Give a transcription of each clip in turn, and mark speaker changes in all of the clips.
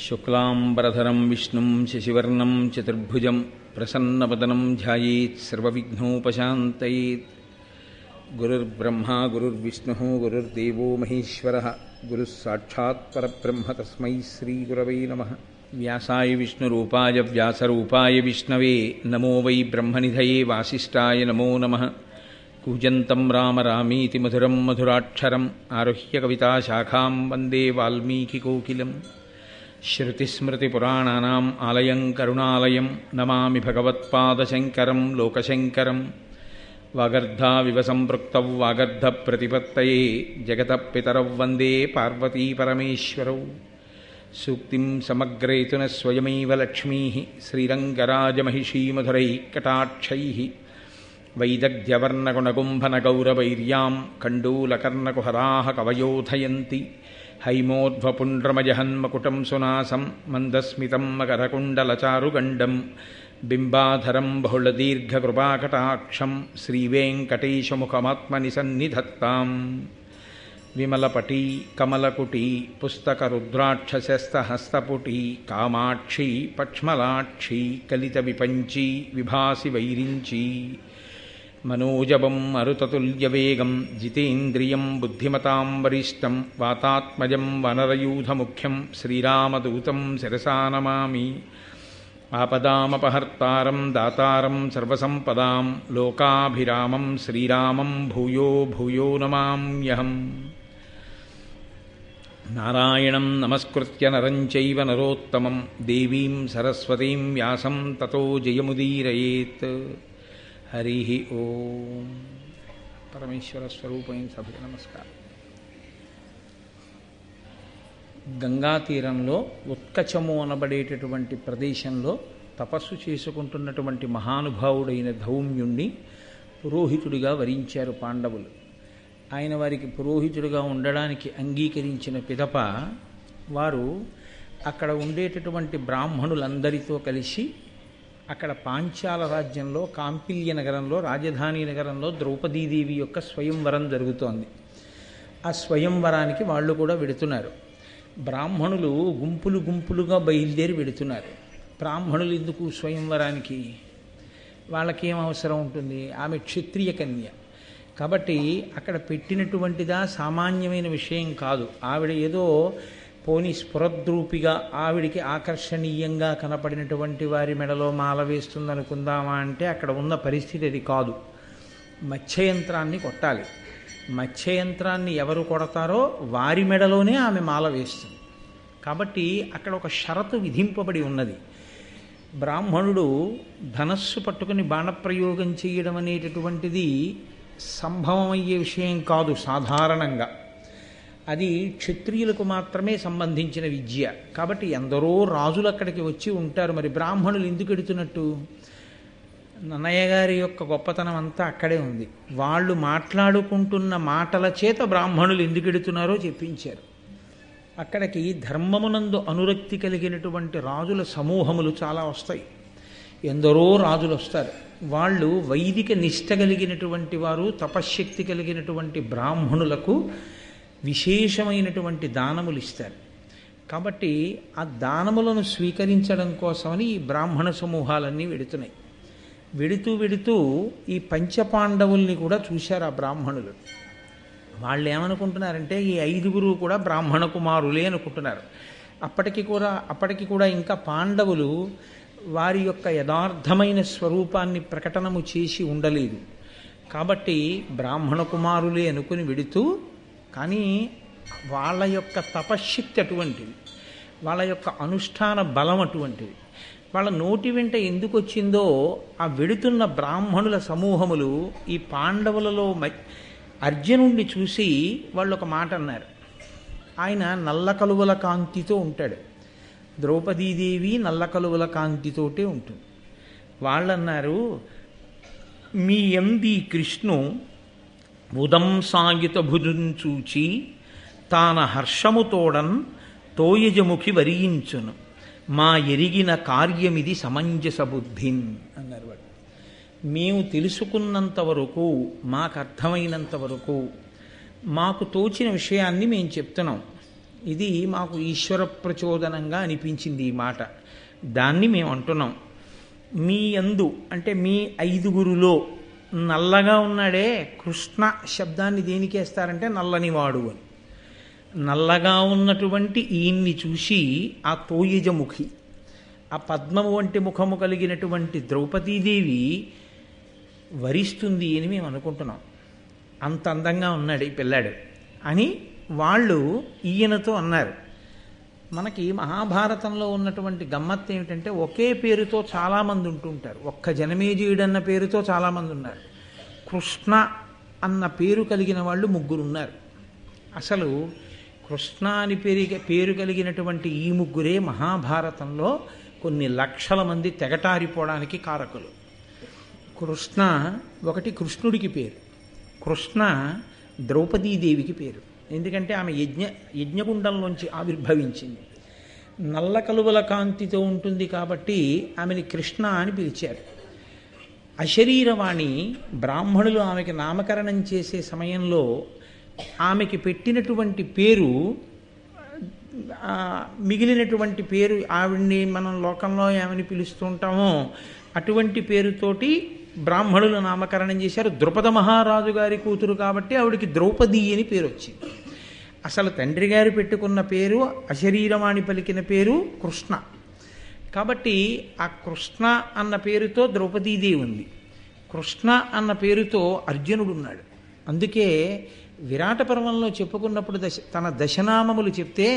Speaker 1: శుక్లాంబరధరం విష్ణుం శశివర్ణం చతుర్భుజం ప్రసన్నవదనం ధ్యాయేత్ సర్వవిఘ్నోపశాంతయేత్. గురుర్బ్రహ్మా గురుర్విష్ణుః గురుర్దేవో మహేశ్వరః గురుః సాక్షాత్ పరబ్రహ్మ తస్మై శ్రీగురవై నమః. వ్యాసాయ విష్ణురూపాయ వ్యాసరూపాయ విష్ణవే నమో వై బ్రహ్మనిధయే వాసిష్ఠాయ నమో నమః. కూజంతం రామ రామీతి మధురం మధురాక్షరం ఆరుహ్య కవితాశాఖాం వందే వాల్మీకికోకిలం. శ్రుతిస్మృతిపురాణానాం ఆలయం కరుణాలయం నమామి భగవత్పాదశంకరం లోకశంకరం. వాగర్ధావివ సంపృక్తౌ వాగర్ధప్రతిపత్తయే జగతః పితరౌ వందే పార్వతీపరమేశ్వరౌ. సూక్తిం సమగ్రేతున స్వయమైవ లక్ష్మీః శ్రీరంగరాజమహిషీమధురైః కటాక్షైః. వైదగ్ధ్యవర్ణగుణగుంభనగౌరవైర్యాం కండూలకర్ణకుహరాः కవయోధయంతి. హైమోధ్వపుండ్రమజహన్మకుటం సునాసం మందస్మితం మకరకుండలచారుగండం. బింబాధరం బహుళదీర్ఘకృపాకటాక్షం శ్రీవేంకటేశముఖమాత్మని సన్నిధత్తాం. విమలపటీ కమలకుటీ పుస్తకరుద్రాక్షశస్తహస్తపుటీ కామాక్షీ పక్ష్మలాక్షీ కలితవిపంచీ విభాసి వైరించీ. మనోజవం మరుతతుల్యవేగం జితేంద్రియం బుద్ధిమతాం వరిష్టం వాతాత్మజం వనరయూధముఖ్యం శ్రీరామదూతం శిరసా నమామి. ఆపదామపహర్తారం దాతారం సర్వసంపదాం లోకాభిరామం శ్రీరామం భూయో భూయో నమామ్యహం. నారాయణం నమస్కృత్య నరం చైవ నరోత్తమం దేవీం సరస్వతీం వ్యాసం తతో జయముదీరయేత్. హరి ఓం. పరమేశ్వర స్వరూపమైన సభకి నమస్కారం. గంగా తీరంలో ఉత్కచము అనబడేటటువంటి ప్రదేశంలో తపస్సు చేసుకుంటున్నటువంటి మహానుభావుడైన ధౌమ్యుణ్ణి పురోహితుడిగా వరించారు పాండవులు. ఆయన వారికి పురోహితుడిగా ఉండడానికి అంగీకరించిన పిదప వారు అక్కడ ఉండేటటువంటి బ్రాహ్మణులందరితో కలిసి అక్కడ పాంచాల రాజ్యంలో కాంపిల్య నగరంలో రాజధాని నగరంలో ద్రౌపదీదేవి యొక్క స్వయంవరం జరుగుతోంది. ఆ స్వయంవరానికి వాళ్ళు కూడా వెడుతున్నారు. బ్రాహ్మణులు గుంపులు గుంపులుగా బయలుదేరి వెడుతున్నారు. బ్రాహ్మణులు ఎందుకు స్వయంవరానికి? వాళ్ళకేం అవసరం ఉంటుంది? ఆమె క్షత్రియ కన్య కాబట్టి అక్కడ పెట్టినటువంటిదా సామాన్యమైన విషయం కాదు. ఆవిడ ఏదో పోని స్ఫురద్రూపిగా ఆవిడికి ఆకర్షణీయంగా కనపడినటువంటి వారి మెడలో మాల వేస్తుందనుకుందామా అంటే అక్కడ ఉన్న పరిస్థితి అది కాదు. మత్స్యయంత్రాన్ని కొట్టాలి. మత్స్యయంత్రాన్ని ఎవరు కొడతారో వారి మెడలోనే ఆమె మాల వేస్తుంది. కాబట్టి అక్కడ ఒక షరతు విధింపబడి ఉన్నది. బ్రాహ్మణుడు ధనస్సు పట్టుకుని బాణప్రయోగం చేయడం అనేటటువంటిది సంభవమయ్యే విషయం కాదు సాధారణంగా. అది క్షత్రియులకు మాత్రమే సంబంధించిన విద్య. కాబట్టి ఎందరో రాజులు అక్కడికి వచ్చి ఉంటారు. మరి బ్రాహ్మణులు ఎందుకు ఎడుతున్నట్టు? నన్నయ్య గారి యొక్క గొప్పతనం అంతా అక్కడే ఉంది. వాళ్ళు మాట్లాడుకుంటున్న మాటల చేత బ్రాహ్మణులు ఎందుకు ఎడుతున్నారో చెప్పించారు. అక్కడికి ధర్మమునందు అనురక్తి కలిగినటువంటి రాజుల సమూహములు చాలా వస్తాయి. ఎందరో రాజులు వస్తారు. వాళ్ళు వైదిక నిష్ట కలిగినటువంటి వారు, తపశ్శక్తి కలిగినటువంటి బ్రాహ్మణులకు విశేషమైనటువంటి దానములు ఇస్తారు. కాబట్టి ఆ దానములను స్వీకరించడం కోసమని ఈ బ్రాహ్మణ సమూహాలన్నీ వెడుతున్నాయి. వెడుతూ ఈ పంచపాండవుల్ని కూడా చూశారు ఆ బ్రాహ్మణులు. వాళ్ళు ఏమనుకుంటున్నారంటే ఈ 5గురు కూడా బ్రాహ్మణ కుమారులే అనుకుంటున్నారు. అప్పటికి కూడా ఇంకా పాండవులు వారి యొక్క యథార్థమైన స్వరూపాన్ని ప్రకటనము చేసి ఉండలేదు. కాబట్టి బ్రాహ్మణ కుమారులే అనుకుని వెడుతూ, కానీ వాళ్ళ యొక్క తపశ్శక్తి అటువంటిది, వాళ్ళ యొక్క అనుష్ఠాన బలం అటువంటిది. వాళ్ళ నోటి వెంట ఎందుకు వచ్చిందో ఆ వెడుతున్న బ్రాహ్మణుల సమూహములు ఈ పాండవులలో అర్జునుడిని చూసి వాళ్ళు ఒక మాట అన్నారు. ఆయన నల్ల కలువల కాంతితో ఉంటాడు. ద్రౌపదీదేవి నల్ల కలువల కాంతితోటే ఉంటుంది. వాళ్ళన్నారు, మీ ఎంది కృష్ణు ఉదంసాయుత భుజుంచూచి తాన హర్షముతోడన్ తోయజముఖి వరించును మా ఎరిగిన కార్యమిది సమంజస బుద్ధిన్ అన్నారు. వాడు మేము తెలుసుకున్నంత వరకు, మాకు అర్థమైనంత వరకు, మాకు తోచిన విషయాన్ని మేము చెప్తున్నాం. ఇది మాకు ఈశ్వర ప్రచోదనంగా అనిపించింది ఈ మాట. దాన్ని మేము అంటున్నాం. మీ యందు అంటే మీ ఐదుగురులో నల్లగా ఉన్నాడే, కృష్ణ శబ్దాన్ని దేనికి వేస్తారంటే నల్లనివాడు అని. నల్లగా ఉన్నటువంటి ఈయన్ని చూసి ఆ తోయజముఖి, ఆ పద్మము వంటి ముఖము కలిగినటువంటి ద్రౌపదీదేవి వరిస్తుంది అని మేము అనుకుంటున్నాం. అంత అందంగా ఉన్నాడు ఈ పిల్లాడు అని వాళ్ళు ఈయనతో అన్నారు. మనకి మహాభారతంలో ఉన్నటువంటి గమ్మత్తు ఏమిటంటే ఒకే పేరుతో చాలామంది ఉంటుంటారు. ఒక్క జనమేజయుడన్న పేరుతో చాలామంది ఉన్నారు. కృష్ణ అన్న పేరు కలిగిన వాళ్ళు ముగ్గురు ఉన్నారు. అసలు కృష్ణ అని పేరు కలిగినటువంటి ఈ ముగ్గురే మహాభారతంలో కొన్ని లక్షల మంది తెగటారిపోవడానికి కారకులు. కృష్ణ ఒకటి కృష్ణుడికి పేరు, కృష్ణ ద్రౌపదీదేవికి పేరు. ఎందుకంటే ఆమె యజ్ఞగుండంలోంచి ఆవిర్భవించింది. నల్ల కలువల కాంతితో ఉంటుంది కాబట్టి ఆమెని కృష్ణ అని పిలిచారు. అశరీరవాణి బ్రాహ్మణులు ఆమెకి నామకరణం చేసే సమయంలో ఆమెకి పెట్టినటువంటి పేరు మిగిలినటువంటి పేరు, ఆవిడ్ని మనం లోకంలో ఏమని పిలుస్తూ ఉంటామో అటువంటి పేరుతోటి బ్రాహ్మణులు నామకరణం చేశారు. ద్రుపద మహారాజు గారి కూతురు కాబట్టి ఆవిడికి ద్రౌపది అని పేరు వచ్చింది. అసలు తండ్రి గారు పెట్టుకున్న పేరు, అశరీరవాణి పలికిన పేరు కృష్ణ. కాబట్టి ఆ కృష్ణ అన్న పేరుతో ద్రౌపదీదేవి ఉంది, కృష్ణ అన్న పేరుతో అర్జునుడు ఉన్నాడు. అందుకే విరాట పర్వంలో చెప్పుకున్నప్పుడు తన దశనామములు చెప్తే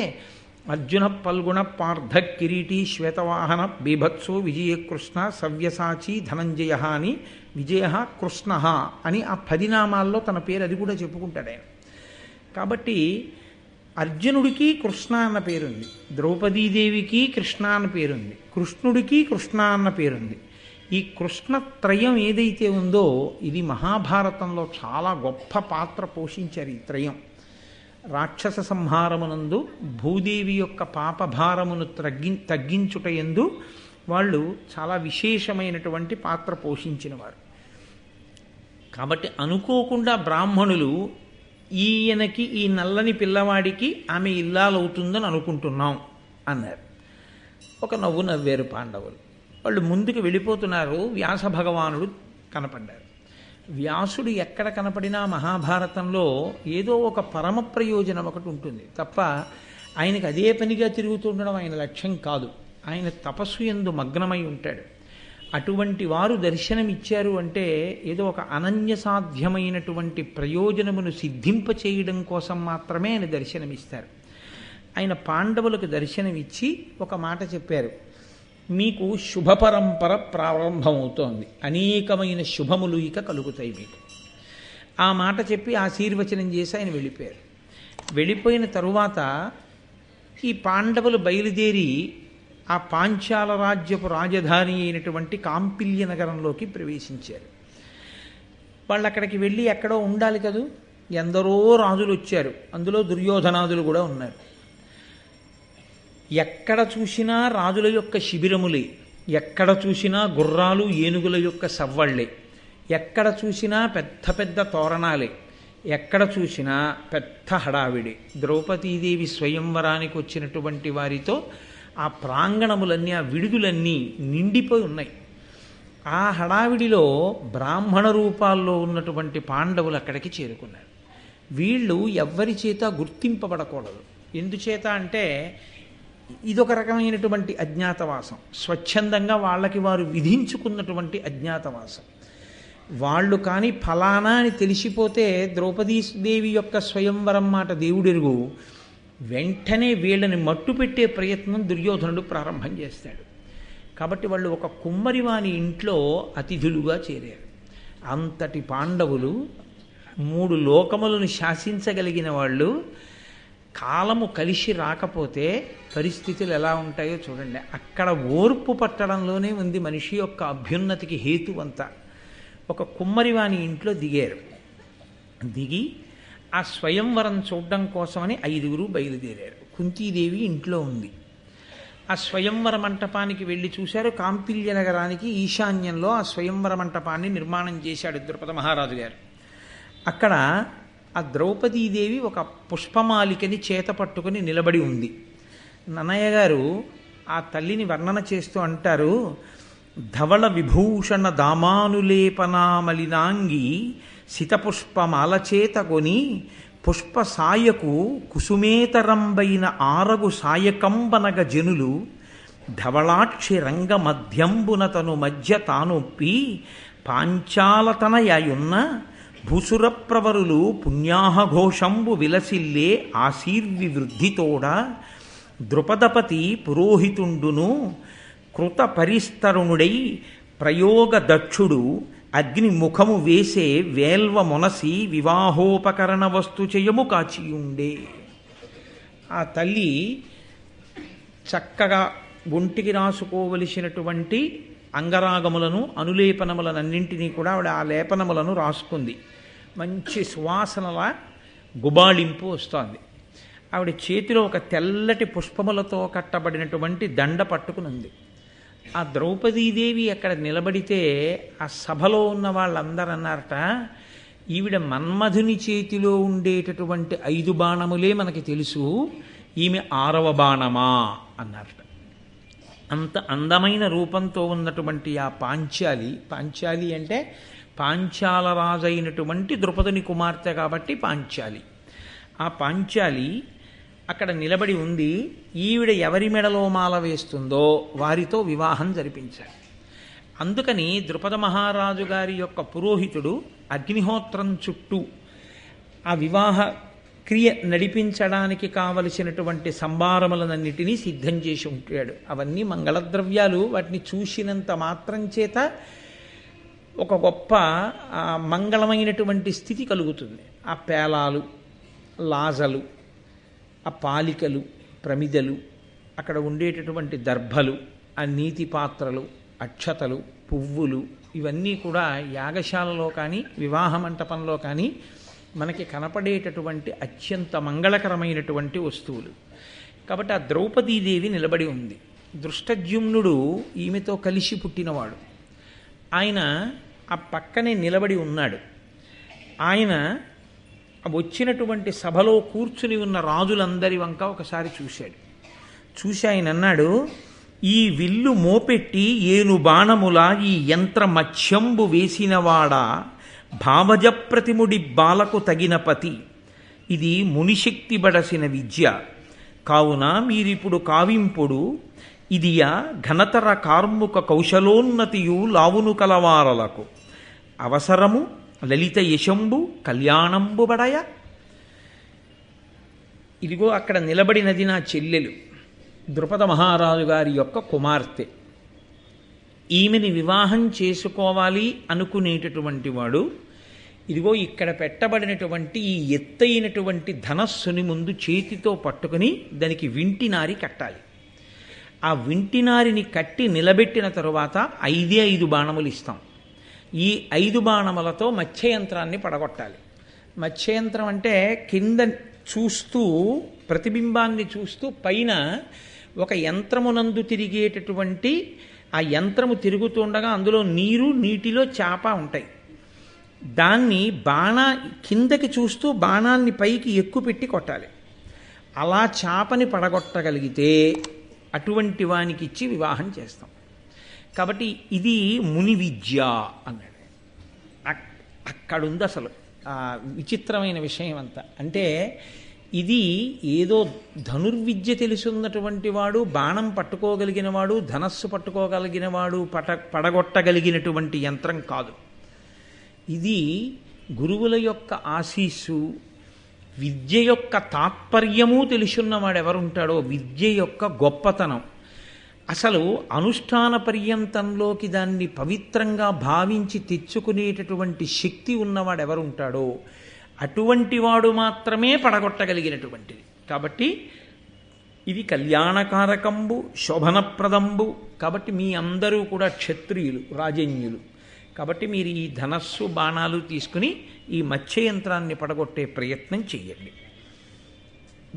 Speaker 1: అర్జున పల్గుణ పార్థ కిరీటి శ్వేతవాహన బీభత్సో విజయకృష్ణ సవ్యసాచి ధనంజయ అని విజయ కృష్ణ అని ఆ 10 నామాల్లో తన పేరు అది కూడా చెప్పుకుంటాడు ఆయన. కాబట్టి అర్జునుడికి కృష్ణ అన్న పేరుంది, ద్రౌపదీదేవికి కృష్ణ అన్న పేరుంది, కృష్ణుడికి కృష్ణ అన్న పేరుంది. ఈ కృష్ణత్రయం ఏదైతే ఉందో ఇది మహాభారతంలో చాలా గొప్ప పాత్ర పోషించారు. ఈ త్రయం రాక్షస సంహారమునందు భూదేవి యొక్క పాపభారమును తగ్గించుటయందు వాళ్ళు చాలా విశేషమైనటువంటి పాత్ర పోషించిన వారు. కాబట్టి అనుకోకుండా బ్రాహ్మణులు ఈయనకి, ఈ నల్లని పిల్లవాడికి ఆమె ఇల్లాలవుతుందని అనుకుంటున్నాం అన్నారు. ఒక నవ్వు నవ్వారు పాండవులు. వాళ్ళు ముందుకు వెళ్ళిపోతున్నారు. వ్యాస భగవానుడు కనపడ్డారు. వ్యాసుడు ఎక్కడ కనపడినా మహాభారతంలో ఏదో ఒక పరమ ప్రయోజనం ఒకటి ఉంటుంది తప్ప ఆయనకు అదే పనిగా తిరుగుతుండడం ఆయన లక్ష్యం కాదు. ఆయన తపస్సు యందు మగ్నమై ఉంటాడు. అటువంటి వారు దర్శనమిచ్చారు అంటే ఏదో ఒక అనన్య సాధ్యమైనటువంటి ప్రయోజనమును సిద్ధింపచేయడం కోసం మాత్రమే ఆయన దర్శనమిస్తారు. ఆయన పాండవులకు దర్శనమిచ్చి ఒక మాట చెప్పారు, మీకు శుభ పరంపర ప్రారంభమవుతోంది, అనేకమైన శుభములు ఇక కలుగుతాయి మీకు. ఆ మాట చెప్పి ఆశీర్వచనం చేసి ఆయన వెళ్ళిపోయారు. వెళ్ళిపోయిన తరువాత ఈ పాండవులు బయలుదేరి ఆ పాంచాల రాజ్యపు రాజధాని అయినటువంటి కాంపిల్య నగరంలోకి ప్రవేశించారు. వాళ్ళు అక్కడికి వెళ్ళి ఎక్కడో ఉండాలి కదూ, ఎందరో రాజులు వచ్చారు, అందులో దుర్యోధనాదులు కూడా ఉన్నారు. ఎక్కడ చూసినా రాజుల యొక్క శిబిరములే, ఎక్కడ చూసినా గుర్రాలు ఏనుగుల యొక్క సవ్వళ్ళే, ఎక్కడ చూసినా పెద్ద పెద్ద తోరణాలే, ఎక్కడ చూసినా పెద్ద హడావిడి. ద్రౌపదీదేవి స్వయంవరానికి వచ్చినటువంటి వారితో ఆ ప్రాంగణములన్నీ, ఆ విడుదలన్నీ నిండిపోయి ఉన్నాయి. ఆ హడావిడిలో బ్రాహ్మణ రూపాల్లో ఉన్నటువంటి పాండవులు అక్కడికి చేరుకున్నారు. వీళ్ళు ఎవ్వరి చేత గుర్తింపబడకూడదు. ఎందుచేత అంటే ఇదొక రకమైనటువంటి అజ్ఞాతవాసం, స్వచ్ఛందంగా వాళ్ళకి వారు విధించుకున్నటువంటి అజ్ఞాతవాసం. వాళ్ళు కానీ ఫలానా అని తెలిసిపోతే ద్రౌపదీదేవి యొక్క స్వయంవరం మాట దేవుడెరుగు, వెంటనే వీళ్ళని మట్టు పెట్టే ప్రయత్నం దుర్యోధనుడు ప్రారంభం చేస్తాడు. కాబట్టి వాళ్ళు ఒక కుమ్మరివాని ఇంట్లో అతిథులుగా చేరారు. అంతటి పాండవులు 3 లోకములను శాసించగలిగిన వాళ్ళు కాలము కలిసి రాకపోతే పరిస్థితులు ఎలా ఉంటాయో చూడండి. అక్కడ ఓర్పు పట్టడంలోనే ఉంది మనిషి యొక్క అభ్యున్నతికి హేతువంతా. ఒక కుమ్మరివాని ఇంట్లో దిగారు. దిగి ఆ స్వయంవరం చూడడం కోసమని 5గురు బయలుదేరారు. కుంతీదేవి ఇంట్లో ఉంది. ఆ స్వయంవర మంటపానికి వెళ్ళి చూశారు. కాంపిల్య నగరానికి ఈశాన్యంలో ఆ స్వయంవర మంటపాన్ని నిర్మాణం చేశాడు ద్రుపద మహారాజు గారు. అక్కడ ఆ ద్రౌపదీదేవి ఒక పుష్పమాలికని చేత పట్టుకుని నిలబడి ఉంది. నన్నయ్య గారు ఆ తల్లిని వర్ణన చేస్తూ అంటారు, ధవళ విభూషణ దామానులేపనామలినాంగి సితపుష్పమాలచేత కొని పుష్ప సాయకు కుసుమేతరంబైన ఆరగు సాయకంబనగ జనులు ధవళాక్షి రంగ మధ్యంబునతను మధ్య తానొప్పి పాంచాలతనయున్న భూసురప్రవరులు పుణ్యాహఘోషంబు విలసిల్లే ఆశీర్వివృద్ధితోడ ద్రుపదపతి పురోహితుండును కృత పరిస్తరుణుడై ప్రయోగ దక్షుడు అగ్ని ముఖము వేసే వేల్వ మొనసి వివాహోపకరణ వస్తు చేయము కాచియుండే. ఆ తల్లి చక్కగా ఒంటికి రాసుకోవలసినటువంటి అంగరాగములను అనులేపనములనన్నింటినీ కూడా ఆవిడ ఆ లేపనములను రాసుకుంది. మంచి సువాసనల గుబాళింపు వస్తోంది. ఆవిడ చేతిలో ఒక తెల్లటి పుష్పములతో కట్టబడినటువంటి దండ పట్టుకునుంది. ఆ ద్రౌపదీదేవి అక్కడ నిలబడితే ఆ సభలో ఉన్న వాళ్ళందరూ అన్నారట, ఈవిడ మన్మధుని చేతిలో ఉండేటటువంటి 5 బాణములే మనకి తెలుసు, ఈమె 6వ బాణమా అన్నారట. అంత అందమైన రూపంతో ఉన్నటువంటి ఆ పాంచాలి అంటే పాంచాల రాజైనటువంటి ద్రుపదుని కుమార్తె కాబట్టి పాంచాలి. ఆ పాంచాలి అక్కడ నిలబడి ఉంది. ఈవిడ ఎవరి మెడలో మాల వేస్తుందో వారితో వివాహం జరిపించాలి. అందుకని ద్రుపద మహారాజు గారి యొక్క పురోహితుడు అగ్నిహోత్రం చుట్టూ ఆ వివాహ క్రియ నడిపించడానికి కావలసినటువంటి సంభారములనన్నిటినీ సిద్ధం చేసి ఉంటాడు. అవన్నీ మంగళద్రవ్యాలు. వాటిని చూసినంత మాత్రం చేత ఒక గొప్ప మంగళమైనటువంటి స్థితి కలుగుతుంది. ఆ పేలాలు, లాజలు, ఆ పాలికలు, ప్రమిదలు, అక్కడ ఉండేటటువంటి దర్భలు, ఆ నీతి పాత్రలు, అక్షతలు, పువ్వులు, ఇవన్నీ కూడా యాగశాలలో కానీ వివాహ మంటపంలో కానీ మనకి కనపడేటటువంటి అత్యంత మంగళకరమైనటువంటి వస్తువులు. కాబట్టి ఆ ద్రౌపదీదేవి నిలబడి ఉంది. దృష్టద్యుమ్నుడు ఈమెతో కలిసి పుట్టినవాడు. ఆయన ఆ పక్కనే నిలబడి ఉన్నాడు. ఆయన వచ్చినటువంటి సభలో కూర్చుని ఉన్న రాజులందరి వంక ఒకసారి చూసి ఆయన అన్నాడు, ఈ విల్లు మోపెట్టి ఏను బాణములా ఈ యంత్ర మత్స్యంబు వేసినవాడా భావజ ప్రతిముడి బాలకు తగిన పతి, ఇది మునిశక్తి బడసిన విద్య కావున మీరిప్పుడు కావింపుడు ఇదియా ఘనతర కార్ముక కౌశలోన్నతియు లావును కలవారలకు అవసరము లలిత యశంబు కళ్యాణంబు బడయ. ఇదిగో అక్కడ నిలబడినది నా చెల్లెలు, ద్రుపద మహారాజు గారి యొక్క కుమార్తె. ఈమెని వివాహం చేసుకోవాలి అనుకునేటటువంటి వాడు ఇదిగో ఇక్కడ పెట్టబడినటువంటి ఈ ఎత్తైనటువంటి ధనస్సుని ముందు చేతితో పట్టుకుని దానికి వింటినారి కట్టాలి. ఆ వింటినారిని కట్టి నిలబెట్టిన తరువాత 5 బాణములు ఇస్తాం. ఈ 5 బాణములతో మత్స్యయంత్రాన్ని పడగొట్టాలి. మత్స్యయంత్రం అంటే కింద చూస్తూ ప్రతిబింబాన్ని చూస్తూ పైన ఒక యంత్రమునందు తిరిగేటటువంటి ఆ యంత్రము తిరుగుతుండగా అందులో నీటిలో చేప ఉంటాయి. దాన్ని కిందకి చూస్తూ బాణాన్ని పైకి ఎక్కుపెట్టి కొట్టాలి. అలా చేపని పడగొట్టగలిగితే అటువంటి వానికి ఇచ్చి వివాహం చేస్తాం. కాబట్టి ఇది ముని విద్య అన్నాడు. అక్కడుంది అసలు విచిత్రమైన విషయం అంతా. అంటే ఇది ఏదో ధనుర్విద్య తెలుసున్నటువంటి వాడు, బాణం పట్టుకోగలిగిన వాడు, ధనస్సు పట్టుకోగలిగిన వాడు పడగొట్టగలిగినటువంటి యంత్రం కాదు. ఇది గురువుల యొక్క ఆశీస్సు, విద్య యొక్క తాత్పర్యము తెలుసున్నవాడు ఎవరుంటాడో, విద్య యొక్క గొప్పతనం, అసలు అనుష్ఠాన పర్యంతంలోకి దాన్ని పవిత్రంగా భావించి తెచ్చుకునేటటువంటి శక్తి ఉన్నవాడు ఎవరుంటాడో అటువంటి వాడు మాత్రమే పడగొట్టగలిగినటువంటిది. కాబట్టి ఇది కళ్యాణకారకంబు, శోభనప్రదంబు. కాబట్టి మీ అందరూ కూడా క్షత్రియులు, రాజన్యులు. కాబట్టి మీరు ఈ ధనస్సు బాణాలు తీసుకుని ఈ మత్స్యయంత్రాన్ని పడగొట్టే ప్రయత్నం చెయ్యండి.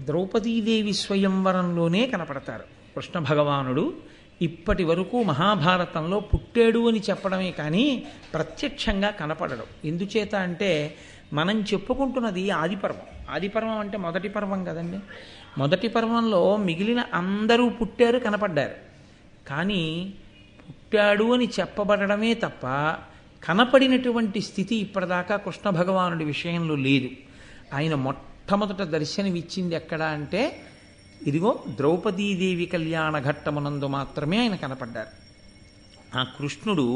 Speaker 1: ద్రౌపదీదేవి స్వయంవరంలోనే కనపడతారు కృష్ణ భగవానుడు. ఇప్పటి వరకు మహాభారతంలో పుట్టాడు అని చెప్పడమే కానీ ప్రత్యక్షంగా కనపడడం. ఎందుచేత అంటే మనం చెప్పుకుంటున్నది ఆదిపర్వం. ఆదిపర్వం అంటే మొదటి పర్వం కదండి. మొదటి పర్వంలో మిగిలిన అందరూ పుట్టారు, కనపడ్డారు. కానీ పుట్టాడు అని చెప్పబడమే తప్ప కనపడినటువంటి స్థితి ఇప్పటిదాకా కృష్ణ భగవానుడి విషయంలో లేదు. ఆయన మొట్టమొదట దర్శనమిచ్చింది ఎక్కడ అంటే ఇదిగో ద్రౌపదీదేవి కళ్యాణ ఘట్టమునందు మాత్రమే ఆయన కనపడ్డారు. ఆ కృష్ణుడు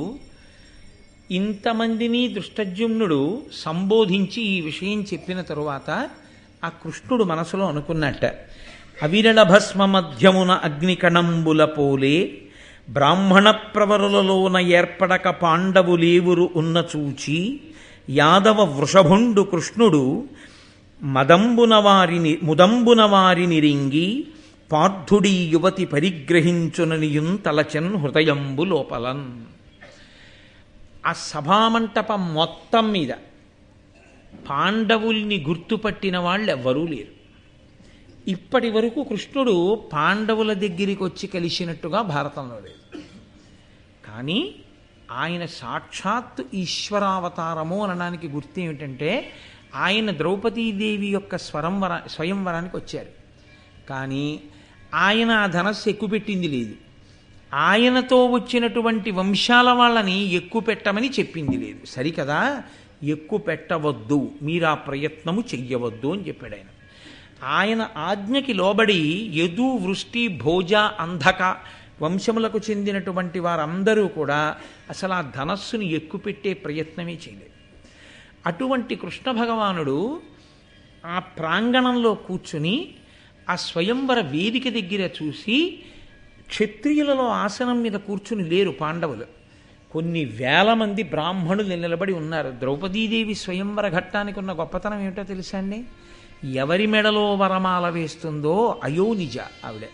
Speaker 1: ఇంతమందిని దృష్టజ్యుమ్నుడు సంబోధించి ఈ విషయం చెప్పిన తరువాత ఆ కృష్ణుడు మనసులో అనుకున్నట్ట, అవిరళ భస్మ మధ్యమున అగ్నికణంబుల పోలే బ్రాహ్మణ ప్రవరులలోన ఏర్పడక పాండవులేవురు ఉన్న చూచి యాదవ వృషభుండు కృష్ణుడు ముదంబున వారిని రింగి పార్థుడీ యువతి పరిగ్రహించుననియున్ తలచన్ హృదయంబు లోపలన్. ఆ సభామంటపం మొత్తం మీద పాండవుల్ని గుర్తుపట్టిన వాళ్ళు ఎవ్వరూ లేరు. ఇప్పటి వరకు కృష్ణుడు పాండవుల దగ్గరికి వచ్చి కలిసినట్టుగా భారతంలో లేదు. కానీ ఆయన సాక్షాత్ ఈశ్వరావతారము అనడానికి గుర్తు ఏమిటంటే ఆయన ద్రౌపదీదేవి యొక్క స్వయంవరానికి వచ్చారు. కానీ ఆయన ఆ ధనస్సు ఎక్కుపెట్టింది లేదు. ఆయనతో వచ్చినటువంటి వంశాల వాళ్ళని ఎక్కువ పెట్టమని చెప్పింది లేదు. సరికదా, ఎక్కువ పెట్టవద్దు, మీరు ఆ ప్రయత్నము చెయ్యవద్దు అని చెప్పాడు ఆయన. ఆయన ఆజ్ఞకి లోబడి యదు, వృష్టి, భోజ, అంధక వంశములకు చెందినటువంటి వారందరూ కూడా అసలు ఆ ధనస్సుని ఎక్కుపెట్టే ప్రయత్నమే చేయలేదు. అటువంటి కృష్ణ భగవానుడు ఆ ప్రాంగణంలో కూర్చుని ఆ స్వయంవర వేదిక దగ్గర చూసి, క్షత్రియులలో ఆసనం మీద కూర్చుని లేరు పాండవులు, కొన్ని వేల మంది బ్రాహ్మణులు నిలబడి ఉన్నారు. ద్రౌపదీదేవి స్వయంవర ఘట్టానికి ఉన్న గొప్పతనం ఏమిటో తెలుసా అండి? ఎవరి మెడలో వరమాల వేస్తుందో అయోనిజ ఆవిడ.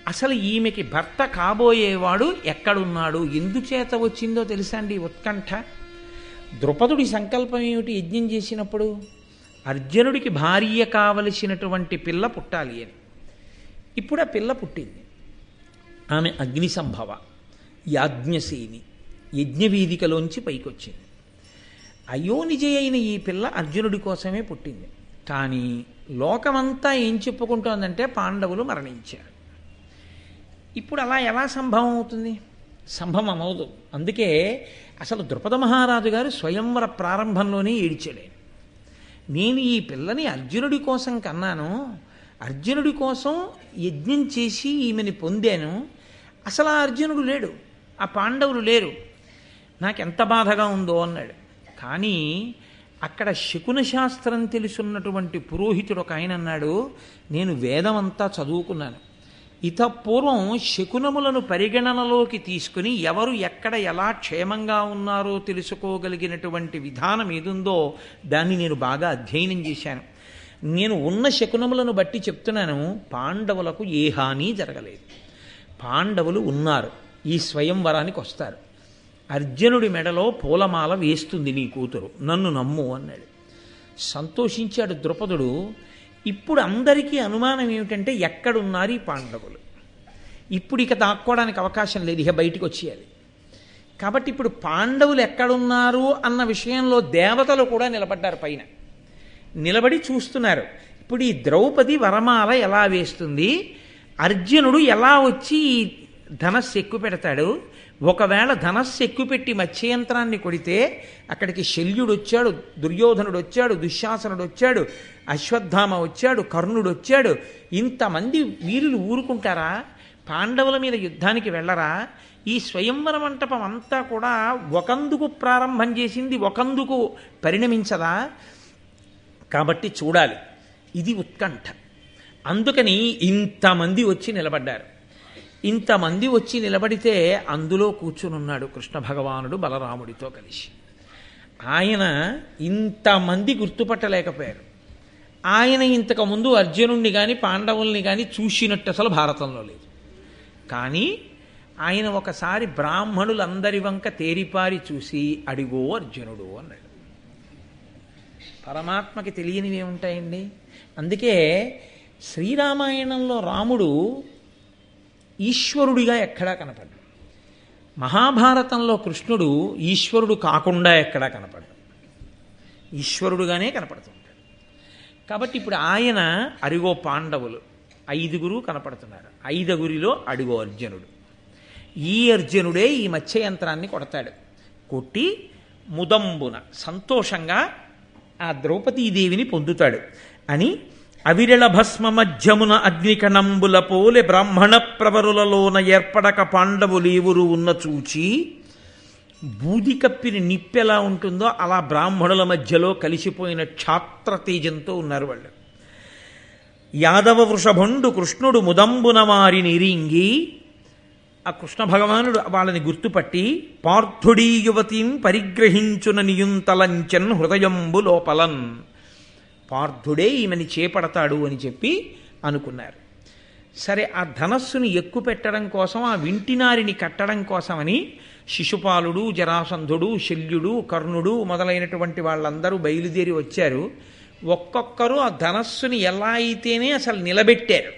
Speaker 1: అసలు ఈమెకి భర్త కాబోయేవాడు ఎక్కడున్నాడు, ఎందుచేత వచ్చిందో తెలుసా అండి ఉత్కంఠ? ద్రుపదుడి సంకల్పం ఏమిటి యజ్ఞం చేసినప్పుడు? అర్జునుడికి భార్య కావలసినటువంటి పిల్ల పుట్టాలి అని. ఇప్పుడు ఆ పిల్ల పుట్టింది. ఆమె అగ్నిసంభవ, యాజ్ఞసేని, యజ్ఞవేదికలోంచి పైకొచ్చింది. అయోనిజ అయిన ఈ పిల్ల అర్జునుడి కోసమే పుట్టింది. కానీ లోకమంతా ఏం చెప్పుకుంటోందంటే పాండవులు మరణించారు. ఇప్పుడు అలా ఎలా సంభవం అవుతుంది? సంభవం అవదు. అందుకే అసలు ద్రుపద మహారాజు గారు స్వయంవర ప్రారంభంలోనే ఏడిచాడు. నేను ఈ పిల్లని అర్జునుడి కోసం కన్నాను, అర్జునుడి కోసం యజ్ఞం చేసి ఈమెని పొందాను, అసలు ఆ అర్జునుడు లేడు, ఆ పాండవులు లేరు, నాకెంత బాధగా ఉందో అన్నాడు. కానీ అక్కడ శకున శాస్త్రం తెలుసున్నటువంటి పురోహితుడు ఒక ఆయన అన్నాడు, నేను వేదమంతా చదువుకున్నాను, ఇతపూర్వం శకునములను పరిగణనలోకి తీసుకుని ఎవరు ఎక్కడ ఎలా క్షేమంగా ఉన్నారో తెలుసుకోగలిగినటువంటి విధానం ఏదుందో దాన్ని నేను బాగా అధ్యయనం చేశాను. నేను ఉన్న శకునములను బట్టి చెప్తున్నాను, పాండవులకు ఏ హాని జరగలేదు. పాండవులు ఉన్నారు, ఈ స్వయంవరానికి వస్తారు. అర్జునుడి మెడలో పూలమాల వేస్తుంది నీ కూతురు, నన్ను నమ్ము అన్నాడు. సంతోషించాడు ద్రుపదుడు. ఇప్పుడు అందరికీ అనుమానం ఏమిటంటే ఎక్కడున్నారు ఈ పాండవులు? ఇప్పుడు ఇక దాక్కోవడానికి అవకాశం లేదు, ఇక బయటికి వచ్చేయాలి. కాబట్టి ఇప్పుడు పాండవులు ఎక్కడున్నారు అన్న విషయంలో దేవతలు కూడా నిలబడ్డారు, పైన నిలబడి చూస్తున్నారు. ఇప్పుడు ఈ ద్రౌపది వరమాల ఎలా వేస్తుంది, అర్జునుడు ఎలా వచ్చి ఈ ధనస్సు ఎక్కువ పెడతాడు, ఒకవేళ ధనస్సు ఎక్కుపెట్టి మత్స్యయంత్రాన్ని కొడితే అక్కడికి శల్యుడు వచ్చాడు, దుర్యోధనుడు వచ్చాడు, దుశ్శాసనుడు వచ్చాడు, అశ్వత్థామ వచ్చాడు, కర్ణుడు వచ్చాడు, ఇంతమంది వీరులు ఊరుకుంటారా? పాండవుల మీద యుద్ధానికి వెళ్ళరా? ఈ స్వయంవర మంటపం అంతా కూడా ఒకందుకు ప్రారంభం చేసింది, ఒకందుకు పరిణమించదా? కాబట్టి చూడాలి, ఇది ఉత్కంఠ. అందుకని ఇంతమంది వచ్చి నిలబడ్డారు. ఇంతమంది వచ్చి నిలబడితే అందులో కూర్చునున్నాడు కృష్ణ భగవానుడు బలరాముడితో కలిసి. ఆయన ఇంతమంది గుర్తుపట్టలేకపోయారు. ఆయన ఇంతకుముందు అర్జునుడిని కానీ పాండవుల్ని కానీ చూసినట్టు అసలు భారతంలో లేదు. కానీ ఆయన ఒకసారి బ్రాహ్మణులందరి వంక తేరిపారి చూసి అడిగో అర్జునుడు అన్నాడు. పరమాత్మకి తెలియనివి ఏముంటాయండి? అందుకే శ్రీరామాయణంలో రాముడు ఈశ్వరుడిగా ఎక్కడా కనపడ్డాడు. మహాభారతంలో కృష్ణుడు ఈశ్వరుడు కాకుండా ఎక్కడా కనపడ్డాడు. ఈశ్వరుడుగానే కనపడుతుంటాడు. కాబట్టి ఇప్పుడు ఆయన అరిగో పాండవులు 5 కనపడుతున్నారు. 5 అడిగో అర్జునుడు. ఈ అర్జునుడే ఈ మత్స్యయంత్రాన్ని కొడతాడు. కొట్టి ముదంబున సంతోషంగా ఆ ద్రౌపదీదేవిని పొందుతాడు అని అవిరళ భస్మ మధ్యమున అగ్నికణంబుల పోలె బ్రాహ్మణ ప్రవరులలోన ఏర్పడక పాండవులేవురు ఉన్న చూచి బూది కప్పిన నిప్పెలా ఉంటుందో అలా బ్రాహ్మణుల మధ్యలో కలిసిపోయిన క్షాత్ర తేజంతో ఉన్నారు వాళ్ళు. యాదవ వృషభండు కృష్ణుడు ముదంబున వారిని రింగి ఆ కృష్ణ భగవానుడు వాళ్ళని గుర్తుపట్టి పార్థుడీ యువతీం పరిగ్రహించున నియుంతలంచన్ హృదయంబు లోపలన్, పార్థుడే ఈమెని చేపడతాడు అని చెప్పి అనుకున్నారు. సరే, ఆ ధనస్సుని ఎక్కుపెట్టడం కోసం, ఆ వింటినారిని కట్టడం కోసమని శిశుపాలుడు, జరాసంధుడు, శల్యుడు, కర్ణుడు మొదలైనటువంటి వాళ్ళందరూ బయలుదేరి వచ్చారు. ఒక్కొక్కరు ఆ ధనస్సుని ఎలా అయితేనే అసలు నిలబెట్టారు.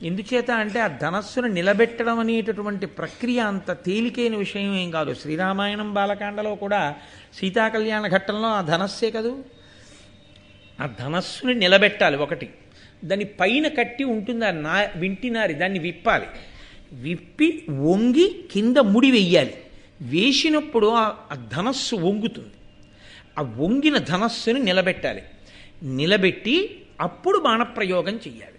Speaker 1: ఎందుచేత అంటే ఆ ధనస్సును నిలబెట్టడం అనేటటువంటి ప్రక్రియ అంత తేలికైన విషయం ఏం కాదు. శ్రీరామాయణం బాలకాండలో కూడా సీతాకళ్యాణ ఘట్టంలో ఆ ధనస్సే కదూ. ఆ ధనస్సుని నిలబెట్టాలి ఒకటి, దాని పైన కట్టి ఉంటుంది ఆ వింటినారి, దాన్ని విప్పాలి. విప్పి వంగి కింద ముడి వెయ్యాలి. వేసినప్పుడు ఆ ధనస్సు వంగుతుంది. ఆ వంగిన ధనస్సుని నిలబెట్టాలి. నిలబెట్టి అప్పుడు బాణప్రయోగం చెయ్యాలి.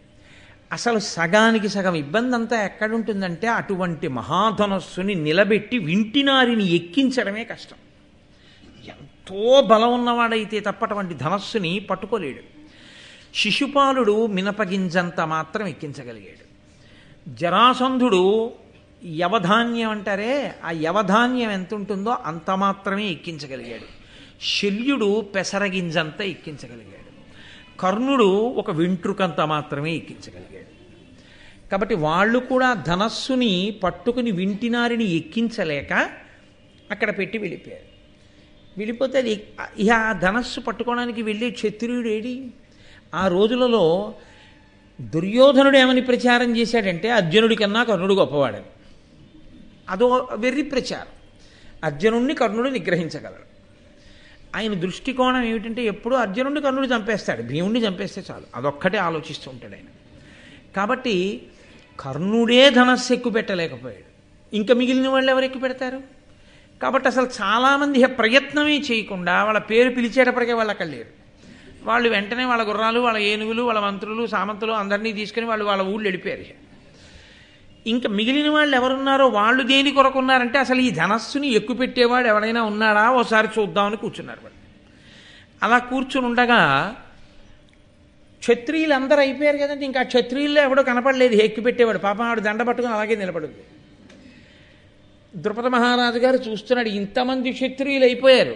Speaker 1: అసలు సగానికి సగం ఇబ్బంది అంతా ఎక్కడుంటుందంటే అటువంటి మహాధనస్సుని నిలబెట్టి వింటినారిని ఎక్కించడమే కష్టం. ఎంతో బలం ఉన్నవాడైతే తప్ప అటువంటి ధనస్సుని పట్టుకోలేడు. శిశుపాలుడు మినపగింజంత మాత్రం ఎక్కించగలిగాడు. జరాసంధుడు యవధాన్యం అంటారే, ఆ యవధాన్యం ఎంత ఉంటుందో అంత మాత్రమే ఎక్కించగలిగాడు. శల్యుడు పెసరగింజంతా ఎక్కించగలిగాడు. కర్ణుడు ఒక వెంట్రుకంత మాత్రమే ఎక్కించగలిగాడు. కాబట్టి వాళ్ళు కూడా ధనస్సుని పట్టుకుని వింటినారిని ఎక్కించలేక అక్కడ పెట్టి వెళ్ళిపోయారు. వెళ్ళిపోతే ఇక ఆ ధనస్సు పట్టుకోవడానికి వెళ్ళే క్షత్రియుడు ఏడి? ఆ రోజులలో దుర్యోధనుడు ఏమని ప్రచారం చేశాడంటే అర్జునుడి కన్నా కర్ణుడు గొప్పవాడని. అదో వెర్రి ప్రచారం. అర్జునుడిని కర్ణుడు నిగ్రహించగలడు. ఆయన దృష్టికోణం ఏమిటంటే ఎప్పుడూ అర్జునుడిని కర్ణుడు చంపేస్తాడు, భీముడిని చంపేస్తే చాలు, అదొక్కటే ఆలోచిస్తూ ఉంటాడు ఆయన. కాబట్టి కర్ణుడే ధనస్సు ఎక్కువ పెట్టలేకపోయాడు, ఇంకా మిగిలిన వాళ్ళు ఎవరు ఎక్కువ పెడతారు? కాబట్టి అసలు చాలామంది ప్రయత్నమే చేయకుండా వాళ్ళ పేరు పిలిచేటప్పటికే వాళ్ళు అక్కడ లేరు. వాళ్ళు వెంటనే వాళ్ళ గుర్రాలు, వాళ్ళ ఏనుగులు, వాళ్ళ మంత్రులు, సామంతులు అందరినీ తీసుకుని వాళ్ళు వాళ్ళ ఊళ్ళు వెళ్ళిపోయారు. ఇంకా మిగిలిన వాళ్ళు ఎవరున్నారో వాళ్ళు దేని కొరకున్నారంటే అసలు ఈ ధనస్సుని ఎక్కువ పెట్టేవాడు ఎవరైనా ఉన్నాడా ఓసారి చూద్దామని కూర్చున్నారు వాళ్ళు. అలా కూర్చుని ఉండగా క్షత్రియులు అందరూ అయిపోయారు కదంటే ఇంకా క్షత్రియుల్లో ఎవడో కనపడలేదు ఎక్కువ పెట్టేవాడు. పాపం ఆవిడ దండ పట్టుకుని అలాగే నిలబడింది. ద్రుపద మహారాజు గారు చూస్తున్నాడు, ఇంతమంది క్షత్రియులు అయిపోయారు,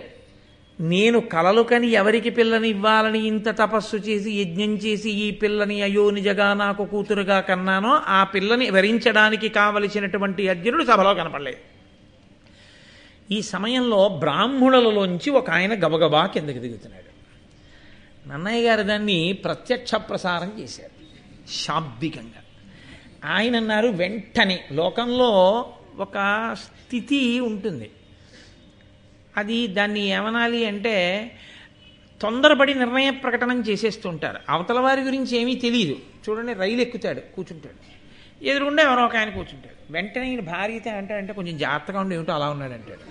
Speaker 1: నేను కలలు కని ఎవరికి పిల్లని ఇవ్వాలని ఇంత తపస్సు చేసి యజ్ఞం చేసి ఈ పిల్లని అయ్యో నిజగా నాకు కూతురుగా కన్నానో ఆ పిల్లని వరించడానికి కావలసినటువంటి అర్జునుడు సభలో కనపడలేదు. ఈ సమయంలో బ్రాహ్మణులలోంచి ఒక ఆయన గబగబా కిందకి దిగుతున్నాడు. నన్నయ్య గారు దాన్ని ప్రత్యక్ష ప్రసారం చేశారు శాబ్దికంగా. ఆయన అన్నారు, వెంటనే లోకంలో ఒక స్థితి ఉంటుంది, అది దాన్ని ఏమనాలి అంటే తొందరపడి నిర్ణయ ప్రకటన చేసేస్తుంటారు. అవతల వారి గురించి ఏమీ తెలియదు. చూడండి, రైలు ఎక్కుతాడు, కూర్చుంటాడు, ఎదురుగుండా ఎవరో ఒక ఆయన కూర్చుంటాడు, వెంటనే ఈయన భార్యతే అంటాడంటే కొంచెం జాగ్రత్తగా ఉండి ఏమిటో అలా ఉన్నాడు అంటాడు.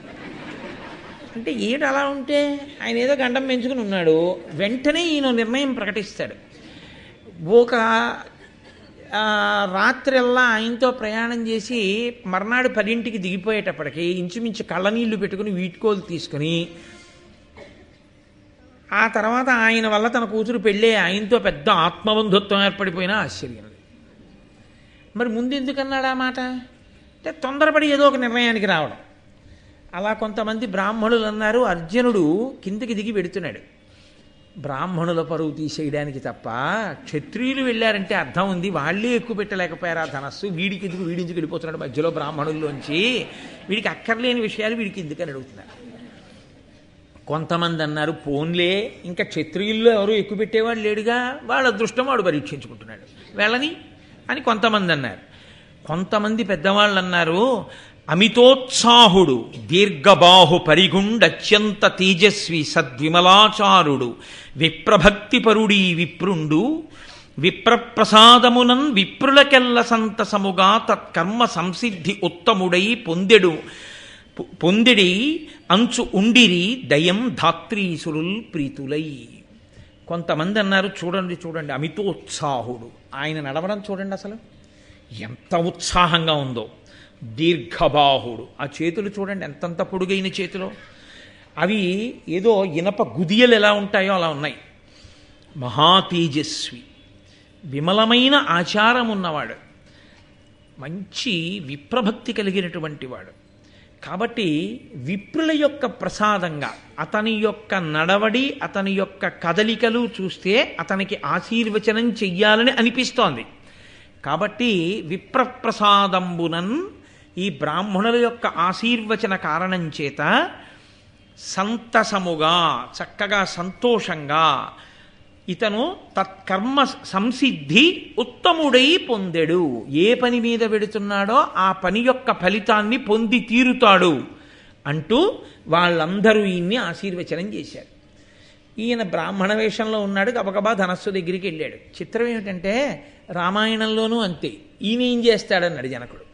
Speaker 1: అంటే ఏమిటి అలా ఉంటే ఆయన ఏదో గండం పెంచుకుని ఉన్నాడు, వెంటనే ఈయన నిర్ణయం ప్రకటిస్తాడు. ఒక రాత్రిల్లా ఆయనతో ప్రయాణం చేసి మర్నాడు 10ంటికి దిగిపోయేటప్పటికి ఇంచుమించు కళ్ళనీళ్లు పెట్టుకుని వీడ్కోలు తీసుకుని ఆ తర్వాత ఆయన వల్ల తన కూతురు పెళ్ళే ఆయనతో పెద్ద ఆత్మబంధుత్వం ఏర్పడిపోయినా ఆశ్చర్యం లేదు. మరి ముందు ఎందుకన్నాడు ఆ మాట అంటే తొందరపడి ఏదో ఒక నిర్ణయానికి రావడం. అలా కొంతమంది బ్రాహ్మణులు అన్నారు, అర్జునుడు కిందికి దిగి వెడుతున్నాడు బ్రాహ్మణుల పరువు తీసేయడానికి తప్ప, క్షత్రియులు వెళ్ళారంటే అర్థం ఉంది, వాళ్ళే ఎక్కువ పెట్టలేకపోయారు ఆ ధనస్సు, వీడికి ఎందుకు, వీడించుకు వెళ్ళిపోతున్నాడు మధ్యలో బ్రాహ్మణుల్లోంచి, వీడికి అక్కర్లేని విషయాలు వీడికి ఎందుకని అడుగుతున్నారు. కొంతమంది అన్నారు, పోన్లే ఇంకా క్షత్రియుల్లో ఎవరు ఎక్కువ పెట్టేవాడు లేడుగా, వాళ్ళ అదృష్టం వాడు పరీక్షించుకుంటున్నాడు వెళ్ళని అని కొంతమంది అన్నారు. కొంతమంది పెద్దవాళ్ళు అన్నారు, అమితోత్సాహుడు దీర్ఘబాహు పరిగుండత్యంత తేజస్వి సద్విమలాచారుడు విప్రభక్తిపరుడీ విప్రుండు విప్రప్రసాదమునన్ విప్రులకెల్ల సంతసముగా తత్కర్మ సంసిద్ధి ఉత్తముడై పొందిడి అంచు ఉండిరి దయం ధాత్రీసురుల్ ప్రీతులై. కొంతమంది అన్నారు, చూడండి చూడండి అమితోత్సాహుడు, ఆయన నడవడం చూడండి అసలు ఎంత ఉత్సాహంగా ఉందో. దీర్ఘబాహుడు, ఆ చేతులు చూడండి ఎంతంత పొడుగైన చేతిలో, అవి ఏదో ఇనప గుదియలు ఎలా ఉంటాయో అలా ఉన్నాయి. మహాతేజస్వి, విమలమైన ఆచారం ఉన్నవాడు, మంచి విప్రభక్తి కలిగినటువంటి వాడు. కాబట్టి విప్రుల యొక్క ప్రసాదంగా అతని యొక్క నడవడి, అతని యొక్క కదలికలు చూస్తే అతనికి ఆశీర్వచనం చెయ్యాలని అనిపిస్తోంది. కాబట్టి విప్రప్రసాదంబునన్, ఈ బ్రాహ్మణుల యొక్క ఆశీర్వచన కారణం చేత సంతసముగా, చక్కగా సంతోషంగా ఇతను తత్కర్మ సంసిద్ధి ఉత్తముడై పొందెడు. ఏ పని మీద వెడుతున్నాడో ఆ పని యొక్క ఫలితాన్ని పొంది తీరుతాడు అంటూ వాళ్ళందరూ ఈయన్ని ఆశీర్వచనం చేశారు. ఈయన బ్రాహ్మణ వేషంలో ఉన్నాడు, గబగబా ధనస్సు దగ్గరికి వెళ్ళాడు. చిత్రం ఏమిటంటే రామాయణంలోనూ అంతే, ఈయన ఏం చేస్తాడన్నాడు జనకుడు.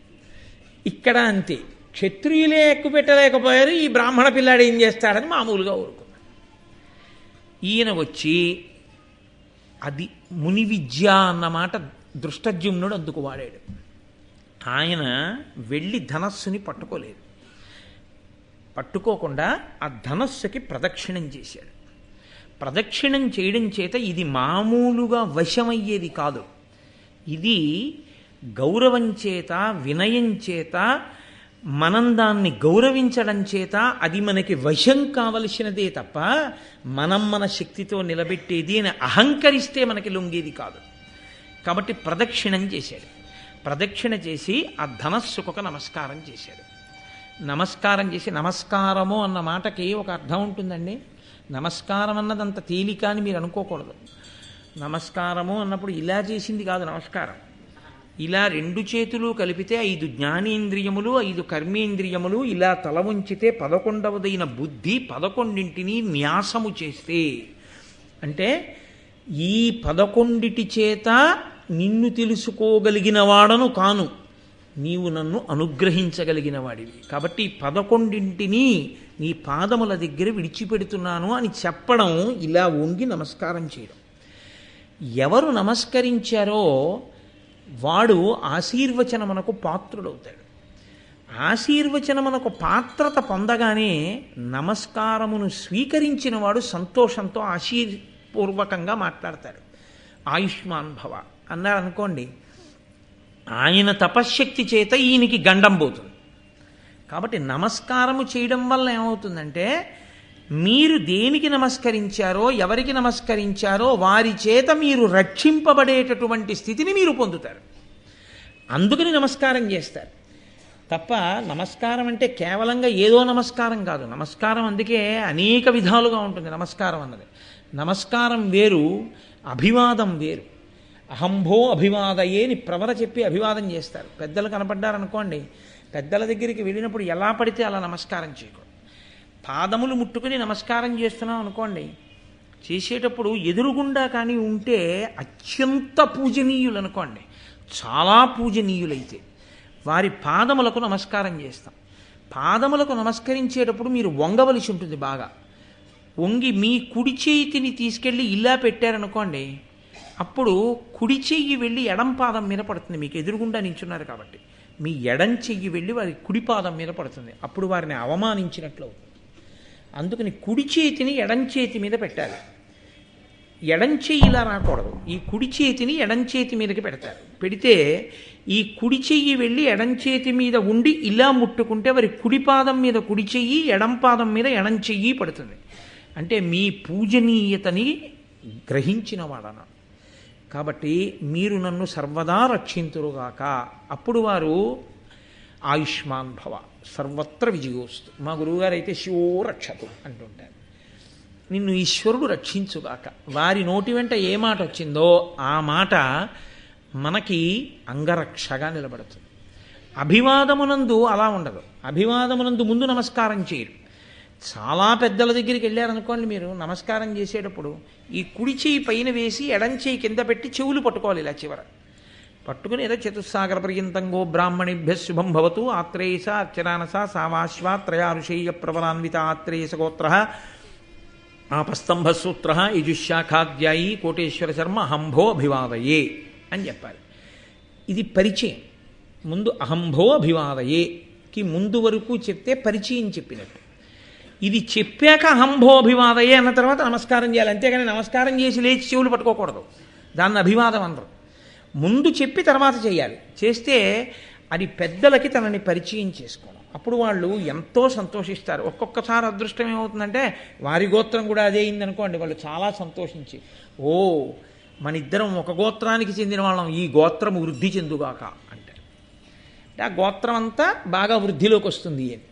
Speaker 1: ఇక్కడ అంతే, క్షత్రియులే ఎక్కువ పెట్టలేకపోయారు, ఈ బ్రాహ్మణ పిల్లాడు ఏం చేస్తాడని మామూలుగా ఊరుకున్నాడు. ఈయన వచ్చి అది ముని విద్య అన్నమాట దృష్టజ్యుమ్నుడు అందుకు వాడాడు. ఆయన వెళ్ళి ధనస్సుని పట్టుకోలేదు, పట్టుకోకుండా ఆ ధనస్సుకి ప్రదక్షిణం చేశాడు. ప్రదక్షిణం చేయడం చేత ఇది మామూలుగా వశమయ్యేది కాదు, ఇది గౌరవం చేత వినయం చేత మనం దాన్ని గౌరవించడం చేత అది మనకి వశం కావలసినదే తప్ప మనం మన శక్తితో నిలబెట్టేది అని అహంకరిస్తే మనకి లొంగేది కాదు. కాబట్టి ప్రదక్షిణం చేశాడు. ప్రదక్షిణ చేసి ఆ ధనస్సుకొక నమస్కారం చేశాడు. నమస్కారం చేసి, నమస్కారము అన్న మాటకి ఒక అర్థం ఉంటుందండి. నమస్కారం అన్నది అంత తేలిక అని మీరు అనుకోకూడదు. నమస్కారము అన్నప్పుడు ఇలా చేసింది కాదు నమస్కారం, ఇలా రెండు చేతులు కలిపితే 5 జ్ఞానేంద్రియములు 5 కర్మేంద్రియములు ఇలా తల వంచితే 11వదైన బుద్ధి 11ంటిని న్యాసము చేస్తే, అంటే ఈ 11 చేత నిన్ను తెలుసుకోగలిగిన వాడను కాను, నీవు నన్ను అనుగ్రహించగలిగిన వాడివి. కాబట్టి 11ంటిని నీ పాదముల దగ్గర విడిచిపెడుతున్నాను అని చెప్పడం, ఇలా వంగి నమస్కారం చేయడం. ఎవరు నమస్కరించారో వాడు ఆశీర్వచనమునకు పాత్రుడవుతాడు. ఆశీర్వచనమునకు పాత్రత పొందగానే నమస్కారమును స్వీకరించిన వాడు సంతోషంతో ఆశీర్పూర్వకంగా మాట్లాడతాడు. ఆయుష్మాన్ భవ అన్నారనుకోండి, ఆయన తపశ్శక్తి చేత ఈయనకి గండం పోతుంది. కాబట్టి నమస్కారము చేయడం వల్ల ఏమవుతుందంటే, మీరు దేనికి నమస్కరించారో, ఎవరికి నమస్కరించారో వారి చేత మీరు రక్షింపబడేటటువంటి స్థితిని మీరు పొందుతారు. అందుకని నమస్కారం చేస్తారు తప్ప, నమస్కారం అంటే కేవలంగా ఏదో నమస్కారం కాదు. నమస్కారం అందుకే అనేక విధాలుగా ఉంటుంది. నమస్కారం అన్నది, నమస్కారం వేరు, అభివాదం వేరు. అహంభో అభివాదయే అని ప్రవర చెప్పి అభివాదం చేస్తారు. పెద్దలు కనపడ్డారనుకోండి, పెద్దల దగ్గరికి వెళ్ళినప్పుడు ఎలా పడితే అలా నమస్కారం చేయకూడదు. పాదములు ముట్టుకుని నమస్కారం చేస్తున్నాం అనుకోండి, చేసేటప్పుడు ఎదురుగుండా కానీ ఉంటే అత్యంత పూజనీయులు అనుకోండి, చాలా పూజనీయులైతే వారి పాదములకు నమస్కారం చేస్తాం. పాదములకు నమస్కరించేటప్పుడు మీరు వంగవలసి ఉంటుంది. బాగా వంగి మీ కుడి చేతిని తీసుకెళ్ళి ఇలా పెట్టారనుకోండి, అప్పుడు కుడి చెయ్యి వెళ్ళి ఎడం పాదం మీద పడుతుంది. మీకు ఎదురుగుండా నించున్నారు కాబట్టి మీ ఎడం చెయ్యి వెళ్ళి వారి కుడి పాదం మీద పడుతుంది. అప్పుడు వారిని అవమానించినట్లు అవుతుంది. అందుకని కుడి చేతిని ఎడం చేతి మీద పెట్టాలి. ఎడం చెయ్యి ఇలా రాకూడదు, ఈ కుడి చేతిని ఎడం చేతి మీదకి పెడతారు. పెడితే ఈ కుడి చెయ్యి వెళ్ళి ఎడం చేతి మీద ఉండి ఇలా ముట్టుకుంటే వారి కుడి పాదం మీద కుడి చెయ్యి, ఎడం పాదం మీద ఎడం చెయ్యి పడుతుంది. అంటే మీ పూజనీయతని గ్రహించిన వాడన. కాబట్టి మీరు నన్ను సర్వదా రక్షింతురుగాక. అప్పుడు వారు ఆయుష్మాన్ భవ సర్వత్ర విజయోస్తు. మా గురువుగారు అయితే శివో రక్షతు అంటుంటారు. నిన్ను ఈశ్వరుడు రక్షించుగాక. వారి నోటి వెంట ఏ మాట వచ్చిందో ఆ మాట మనకి అంగరక్షగా నిలబడుతుంది. అభివాదమునందు అలా ఉండదు. అభివాదమునందు ముందు నమస్కారం చేయరు. చాలా పెద్దల దగ్గరికి వెళ్ళారనుకోండి, మీరు నమస్కారం చేసేటప్పుడు ఈ కుడి చేయి పైన వేసి ఎడం చేయి కింద పెట్టి చెవులు పట్టుకోవాలి ఇలా చివర పట్టుకుని ఏదో చతుస్సాగర పర్యంతంగో బ్రాహ్మణిభ్య శుభం భవతు ఆత్రేయస అర్చనానస సామాశ్వా త్రయారుషేయ ప్రవరాన్విత ఆత్రేయస గోత్ర ఆపస్తంభ సూత్ర యజుశాఖాధ్యాయీ కోటేశ్వర శర్మ అహంభో అభివాదయే అని చెప్పాలి. ఇది పరిచయం. ముందు అహంభో అభివాదయేకి ముందు వరకు చెప్తే పరిచయం చెప్పినట్టు. ఇది చెప్పాక అహంభో అభివాదయే అన్న తర్వాత నమస్కారం చేయాలి. అంతేగాని నమస్కారం చేసి లేచి చెవులు పట్టుకోకూడదు. దాన్ని అభివాదం అనరు. ముందు చెప్పి తర్వాత చేయాలి. చేస్తే అది పెద్దలకి తనని పరిచయం చేసుకోవడం. అప్పుడు వాళ్ళు ఎంతో సంతోషిస్తారు. ఒక్కొక్కసారి అదృష్టం ఏమవుతుందంటే వారి గోత్రం కూడా అదే అయిందనుకోండి, వాళ్ళు చాలా సంతోషించి ఓ మన ఇద్దరం ఒక గోత్రానికి చెందిన వాళ్ళం, ఈ గోత్రం వృద్ధి చెందుగాక అంటారు. అంటే ఆ గోత్రం అంతా బాగా వృద్ధిలోకి వస్తుంది అని.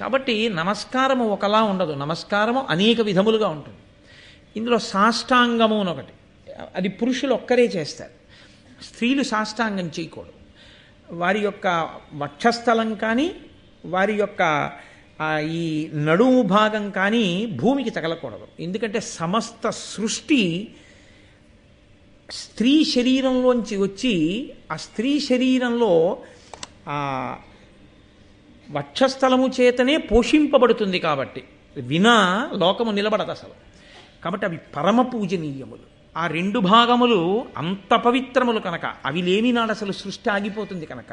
Speaker 1: కాబట్టి నమస్కారము ఒకలా ఉండదు. నమస్కారము అనేక విధములుగా ఉంటుంది. ఇందులో సాష్టాంగము అని ఒకటి, అది పురుషులు ఒక్కరే చేస్తారు. స్త్రీలు సాష్టాంగం చేయకూడదు. వారి యొక్క వక్షస్థలం కానీ వారి యొక్క ఈ నడుము భాగం కానీ భూమికి తగలకూడదు. ఎందుకంటే సమస్త సృష్టి స్త్రీ శరీరంలోంచి వచ్చి ఆ స్త్రీ శరీరంలో ఆ వక్షస్థలము చేతనే పోషింపబడుతుంది. కాబట్టి వినా లోకము నిలబడదు అసలు. కాబట్టి అవి పరమ పూజనీయములు. ఆ రెండు భాగములు అంత పవిత్రములు కనుక, అవి లేని నాడు అసలు సృష్టి ఆగిపోతుంది కనుక,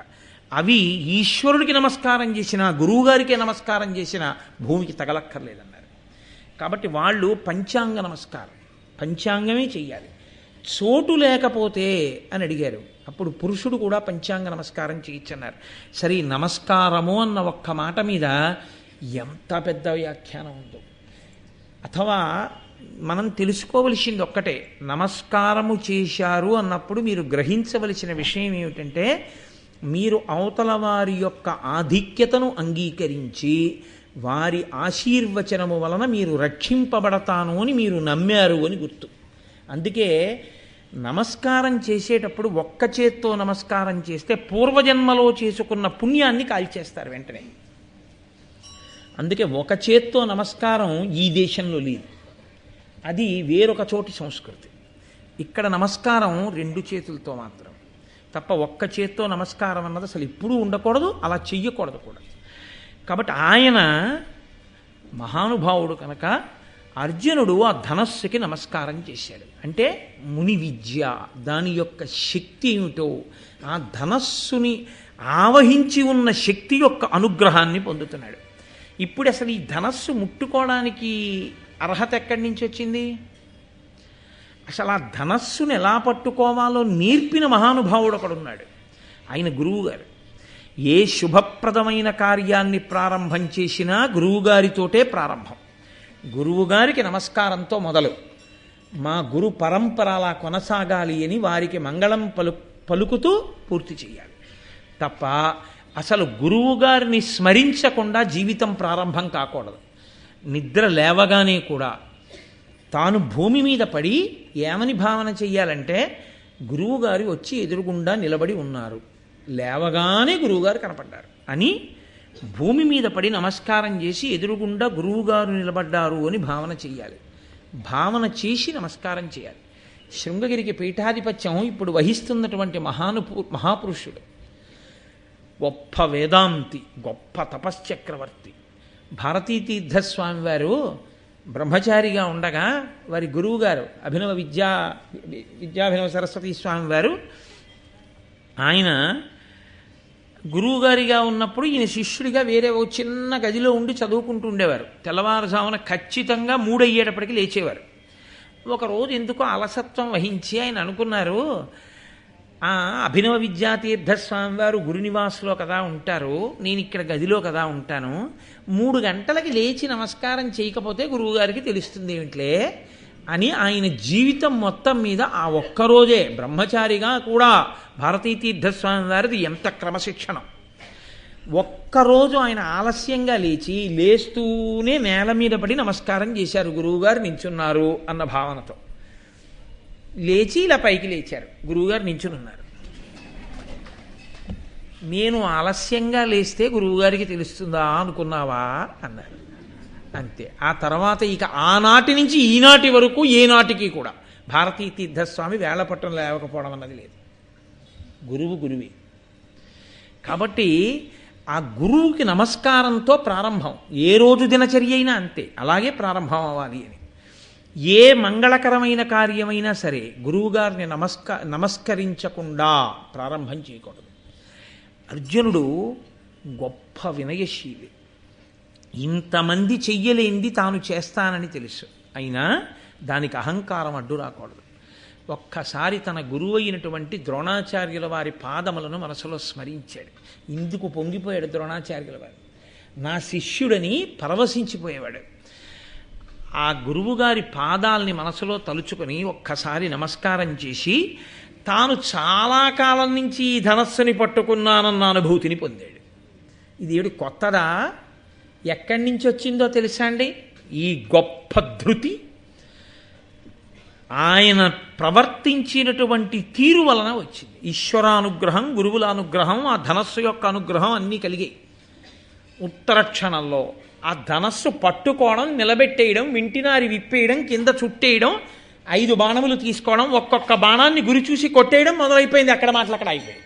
Speaker 1: అవి ఈశ్వరుడికి నమస్కారం చేసినా గురువుగారికే నమస్కారం చేసినా భూమికి తగలక్కర్లేదన్నారు. కాబట్టి వాళ్ళు పంచాంగ నమస్కారం, పంచాంగమే చెయ్యాలి. చోటు లేకపోతే అని అడిగారు. అప్పుడు పురుషుడు కూడా పంచాంగ నమస్కారం చేయొచ్చన్నారు. సరే, నమస్కారము అన్న ఒక్క మాట మీద ఎంత పెద్ద వ్యాఖ్యానం ఉందో. అథవా మనం తెలుసుకోవలసింది ఒక్కటే, నమస్కారము చేశారు అన్నప్పుడు మీరు గ్రహించవలసిన విషయం ఏమిటంటే, మీరు అవతల వారి యొక్క ఆధిక్యతను అంగీకరించి వారి ఆశీర్వచనము వలన మీరు రక్షింపబడతాను అని మీరు నమ్మారు అని గుర్తు. అందుకే నమస్కారం చేసేటప్పుడు ఒక్క చేత్తో నమస్కారం చేస్తే పూర్వజన్మలో చేసుకున్న పుణ్యాన్ని కాల్చేస్తారు వెంటనే. అందుకే ఒక చేత్తో నమస్కారం ఈ దేశంలో లేదు, అది వేరొక చోటి సంస్కృతి. ఇక్కడ నమస్కారం రెండు చేతులతో మాత్రం తప్ప ఒక్క చేత్తో నమస్కారం అన్నది అసలు ఎప్పుడూ ఉండకూడదు, అలా చెయ్యకూడదు కూడా. కాబట్టి ఆయన మహానుభావుడు కనుక అర్జునుడు ఆ ధనస్సుకి నమస్కారం చేశాడు. అంటే ముని విద్య, దాని యొక్క శక్తి ఏమిటో, ఆ ధనస్సుని ఆవహించి ఉన్న శక్తి యొక్క అనుగ్రహాన్ని పొందుతున్నాడు. ఇప్పుడు అసలు ఈ ధనస్సు ముట్టుకోవడానికి అర్హత ఎక్కడి నుంచి వచ్చింది? అసలు ఆ ధనస్సును ఎలా పట్టుకోవాలో నేర్పిన మహానుభావుడు ఒకడున్నాడు, ఆయన గురువుగారు. ఏ శుభప్రదమైన కార్యాన్ని ప్రారంభం చేసినా గురువుగారితోటే ప్రారంభం. గురువుగారికి నమస్కారంతో మొదలు. మా గురు పరంపర అలా కొనసాగాలి అని వారికి మంగళం పలుకుతూ పూర్తి చేయాలి తప్ప అసలు గురువుగారిని స్మరించకుండా జీవితం ప్రారంభం కాకూడదు. నిద్ర లేవగానే కూడా తాను భూమి మీద పడి ఏమని భావన చెయ్యాలంటే, గురువుగారు వచ్చి ఎదురుగుండా నిలబడి ఉన్నారు, లేవగానే గురువుగారు కనపడ్డారు అని భూమి మీద పడి నమస్కారం చేసి ఎదురుగుండా గురువుగారు నిలబడ్డారు అని భావన చెయ్యాలి. భావన చేసి నమస్కారం చేయాలి. శృంగగిరికి పీఠాధిపత్యం ఇప్పుడు వహిస్తున్నటువంటి మహాపురుషుడు, గొప్ప వేదాంతి, గొప్ప తపశ్చక్రవర్తి భారతీతీర్థస్వామి వారు బ్రహ్మచారిగా ఉండగా వారి గురువుగారు విద్యాభినవ సరస్వతీ స్వామి వారు, ఆయన గురువుగారిగా ఉన్నప్పుడు ఈయన శిష్యుడిగా వేరే ఓ చిన్న గదిలో ఉండి చదువుకుంటూ ఉండేవారు. తెల్లవారుజామున ఖచ్చితంగా 3 అయ్యేటప్పటికి లేచేవారు. ఒకరోజు ఎందుకో అలసత్వం వహించి ఆయన అనుకున్నారు, అభినవ విద్యాతీర్థస్వామి వారు గురునివాసులో కదా ఉంటారు, నేను ఇక్కడ గదిలో కదా ఉంటాను, 3 గంటలకి లేచి నమస్కారం చేయకపోతే గురువుగారికి తెలుస్తుంది ఏమిట్లే అని ఆయన జీవితం మొత్తం మీద ఆ ఒక్కరోజే బ్రహ్మచారిగా కూడా భారతీతీర్థస్వామి వారిది ఎంత క్రమశిక్షణం. ఒక్కరోజు ఆయన ఆలస్యంగా లేస్తూనే నేల మీద పడి నమస్కారం చేశారు, గురువుగారు నించున్నారు అన్న భావనతో. లేచి ఇలా పైకి లేచారు, గురువుగారు నించునున్నారు. నేను ఆలస్యంగా లేస్తే గురువుగారికి తెలుస్తుందా అనుకున్నావా అన్నారు. అంతే. ఆ తర్వాత ఇక ఆనాటి నుంచి ఈనాటి వరకు ఏనాటికి కూడా భారతీ తీర్థస్వామి వేళపట్టం లేవకపోవడం అన్నది లేదు. గురువు గురువే. కాబట్టి ఆ గురువుకి నమస్కారంతో ప్రారంభం. ఏ రోజు దినచర్య అయినా అంతే, అలాగే ప్రారంభం అవ్వాలి అని. ఏ మంగళకరమైన కార్యమైనా సరే గురువుగారిని నమస్కరించకుండా ప్రారంభం చేయకూడదు. అర్జునుడు గొప్ప వినయశీలి. ఇంతమంది చెయ్యలేంది తాను చేస్తానని తెలుసు, అయినా దానికి అహంకారం అడ్డు రాకూడదు. ఒక్కసారి తన గురువు అయినటువంటి ద్రోణాచార్యుల వారి పాదములను మనసులో స్మరించాడు. ఇందుకు పొంగిపోయాడు ద్రోణాచార్యుల వారు. నా శిష్యుడని పరవశించిపోయేవాడు. ఆ గురువుగారి పాదాలని మనసులో తలుచుకొని ఒక్కసారి నమస్కారం చేసి తాను చాలా కాలం నుంచి ఈ ధనస్సుని పట్టుకున్నానన్న అనుభూతిని పొందాడు. ఇది ఏమిటి కొత్తదా? ఎక్కడి నుంచి వచ్చిందో తెలుసా అండి? ఈ గొప్ప ధృతి ఆయన ప్రవర్తించినటువంటి తీరు వలన వచ్చింది. ఈశ్వరానుగ్రహం, గురువుల అనుగ్రహం, ఆ ధనస్సు యొక్క అనుగ్రహం అన్నీ కలిగాయి. ఉత్తర క్షణంలో ఆ ధనస్సు పట్టుకోవడం, నిలబెట్టేయడం, వింటినారి విప్పేయడం, కింద చుట్టేయడం, 5 బాణములు తీసుకోవడం, ఒక్కొక్క బాణాన్ని గురి చూసి కొట్టేయడం మొదలైపోయింది. అక్కడ మాటలు అక్కడ అయిపోయాయి.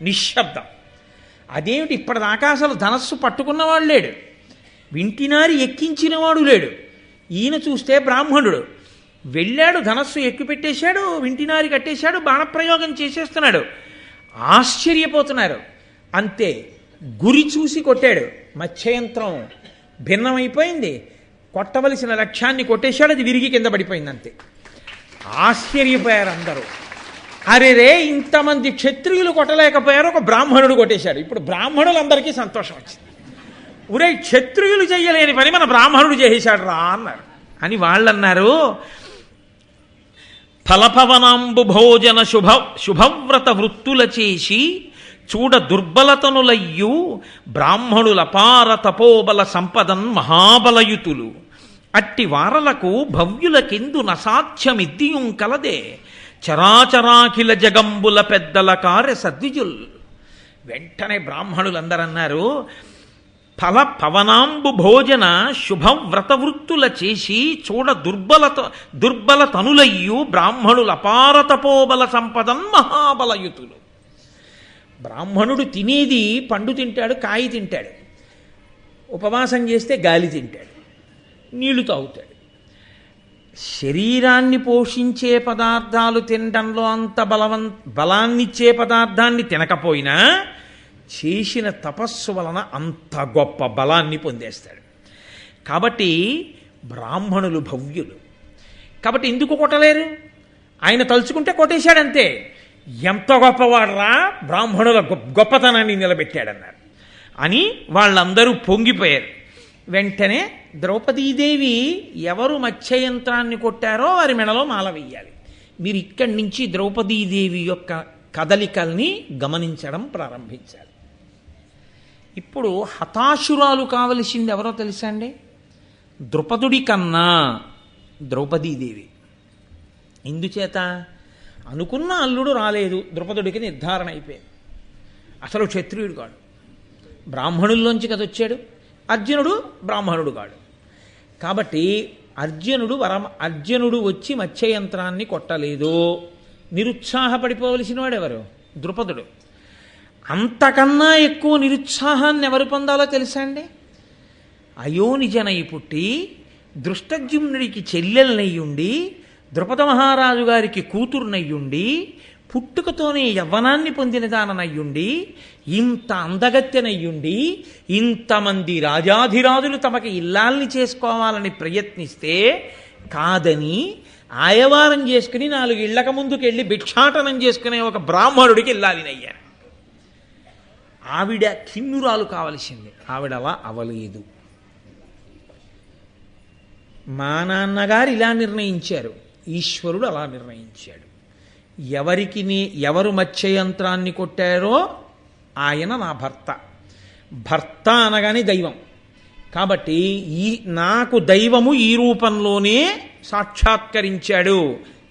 Speaker 1: నిశ్శబ్దం. అదేమిటి, ఇప్పటిదాకా అసలు ధనస్సు పట్టుకున్నవాడు లేడు, వింటినారి ఎక్కించినవాడు లేడు. ఈయన చూస్తే బ్రాహ్మణుడు వెళ్ళాడు, ధనస్సు ఎక్కుపెట్టేశాడు, వింటినారి కట్టేశాడు, బాణప్రయోగం చేసేస్తున్నాడు. ఆశ్చర్యపోతున్నారు. అంతే, గురి చూసి కొట్టాడు. మత్స్యయంత్రం భిన్నమైపోయింది. కొట్టవలసిన లక్ష్యాన్ని కొట్టేశాడు, అది విరిగి కింద పడిపోయింది. అంతే. ఆశ్చర్యపోయారు అందరూ. అరెరే, ఇంతమంది క్షత్రియులు కొట్టలేకపోయారు, ఒక బ్రాహ్మణుడు కొట్టేశాడు. ఇప్పుడు బ్రాహ్మణులందరికీ సంతోషం వచ్చింది. ఒరే, క్షత్రియులు చెయ్యలేని పని మన బ్రాహ్మణుడు చేసేశాడు రా అన్నారు. అని వాళ్ళన్నారు, ఫలపవనాంబు భోజన శుభవ్రత వృత్తుల చేసి చూడ దుర్బలతనులయ్యు బ్రాహ్మణుల పార తపోబల సంపదన్ మహాబలయుతులు అట్టి వారలకు భవ్యులకెందు నసాధ్యమిద్దియుం కలదే చరాచరాఖిల జగంబుల పెద్దల కార్య సద్విజుల్. వెంటనే బ్రాహ్మణులందరన్నారు, ఫల పవనాంబు భోజన శుభవ్రతవృత్తుల చేసి చూడ దుర్బల తనులయ్యు బ్రాహ్మణుల అపార తపోబల సంపదన్ మహాబలయుతులు. బ్రాహ్మణుడు తినేది పండు తింటాడు, కాయ తింటాడు, ఉపవాసం చేస్తే గాలి తింటాడు, నీళ్లు తాగుతాడు. శరీరాన్ని పోషించే పదార్థాలు తినడంలో అంత బలాన్నిచ్చే పదార్థాన్ని తినకపోయినా చేసిన తపస్సు వలన అంత గొప్ప బలాన్ని పొందేస్తాడు. కాబట్టి బ్రాహ్మణులు భవ్యులు. కాబట్టి ఎందుకు కొట్టలేరు? ఆయన తలుచుకుంటే కొట్టేశాడంతే. ఎంత గొప్పవాడరా, బ్రాహ్మణుల గొప్పతనాన్ని నిలబెట్టాడన్నారు అని వాళ్ళందరూ పొంగిపోయారు. వెంటనే ద్రౌపదీదేవి ఎవరు మత్స్యయంత్రాన్ని కొట్టారో వారి మెడలో మాల వెయ్యాలి. మీరు ఇక్కడి నుంచి ద్రౌపదీదేవి యొక్క కదలికల్ని గమనించడం ప్రారంభించాలి. ఇప్పుడు హతాశురాలు కావలసింది ఎవరో తెలుసా అండి? ద్రుపదుడి కన్నా ద్రౌపదీదేవి. ఎందుచేత? అనుకున్న అల్లుడు రాలేదు, ద్రుపదుడికి నిర్ధారణ అయిపోయింది. అసలు క్షత్రియుడు కాడు, బ్రాహ్మణుల్లోంచి కదా వచ్చాడు. అర్జునుడు బ్రాహ్మణుడు కాడు. కాబట్టి అర్జునుడు వచ్చి మత్స్యయంత్రాన్ని కొట్టలేదు. నిరుత్సాహపడిపోవలసిన వాడెవరు? ద్రుపదుడు. అంతకన్నా ఎక్కువ నిరుత్సాహాన్ని ఎవరు పొందాలో తెలుసా అండి? అయోనిజనై పుట్టి దృష్టజ్యుమ్నుడికి చెల్లెలనయ్యుండి ద్రుపద మహారాజు గారికి కూతురునయ్యుండి పుట్టుకతోనే యవ్వనాన్ని పొందిన దాననయ్యుండి ఇంత అందగత్తెనయ్యుండి ఇంతమంది రాజాధిరాజులు తమకి ఇల్లాల్ని చేసుకోవాలని ప్రయత్నిస్తే కాదని ఆయవారం చేసుకుని 4 ఇళ్లక ముందుకెళ్ళి భిక్షాటనం చేసుకునే ఒక బ్రాహ్మణుడికి ఇల్లాలినయ్యారు. ఆవిడ కిన్నురాలు కావలసింది, ఆవిడ అలా అవలేదు. మా నాన్నగారు ఇలా నిర్ణయించారు, ఈశ్వరుడు అలా నిర్ణయించాడు. ఎవరు మత్స్యయంత్రాన్ని కొట్టారో ఆయన నా భర్త. భర్త అనగానే దైవం. కాబట్టి నాకు దైవము ఈ రూపంలోనే సాక్షాత్కరించాడు.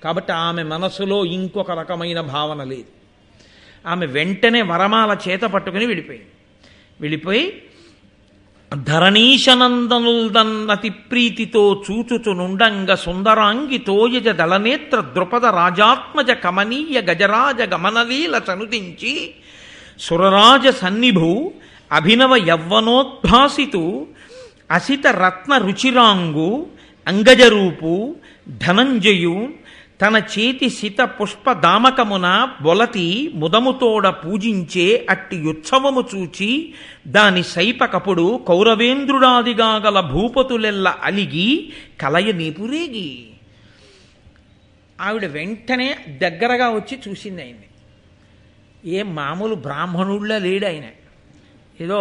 Speaker 1: కాబట్టి ఆమె మనసులో ఇంకొక రకమైన భావన లేదు. ఆమె వెంటనే వరమాల చేత పట్టుకుని వెళ్ళిపోయి ధరణీశనందనుల్దన్నతి ప్రీతితో చూచుచునుండంగ సుందరాంగి తోయజ దళనేత్ర ద్రుపద రాజాత్మజ కమనీయ గజరాజ గమనలీల చనుదించి సురరాజ సన్నిభు అభినవ యవ్వనోద్భాసితు అసిత రత్న రుచిరాంగు అంగజరూపు ధనంజయు తన చేతి సిత పుష్ప దామకమున బొలతి ముదముతోడ పూజించే అట్టి ఉత్సవము చూచి దాని సైపకపుడు కౌరవేంద్రుడాదిగా గల భూపతులెల్ల అలిగి కలయ నీపురేగి. ఆవిడ వెంటనే దగ్గరగా వచ్చి చూసింది ఆయన్ని. ఏం మామూలు బ్రాహ్మణుళ్ళ లేడు ఆయన, ఏదో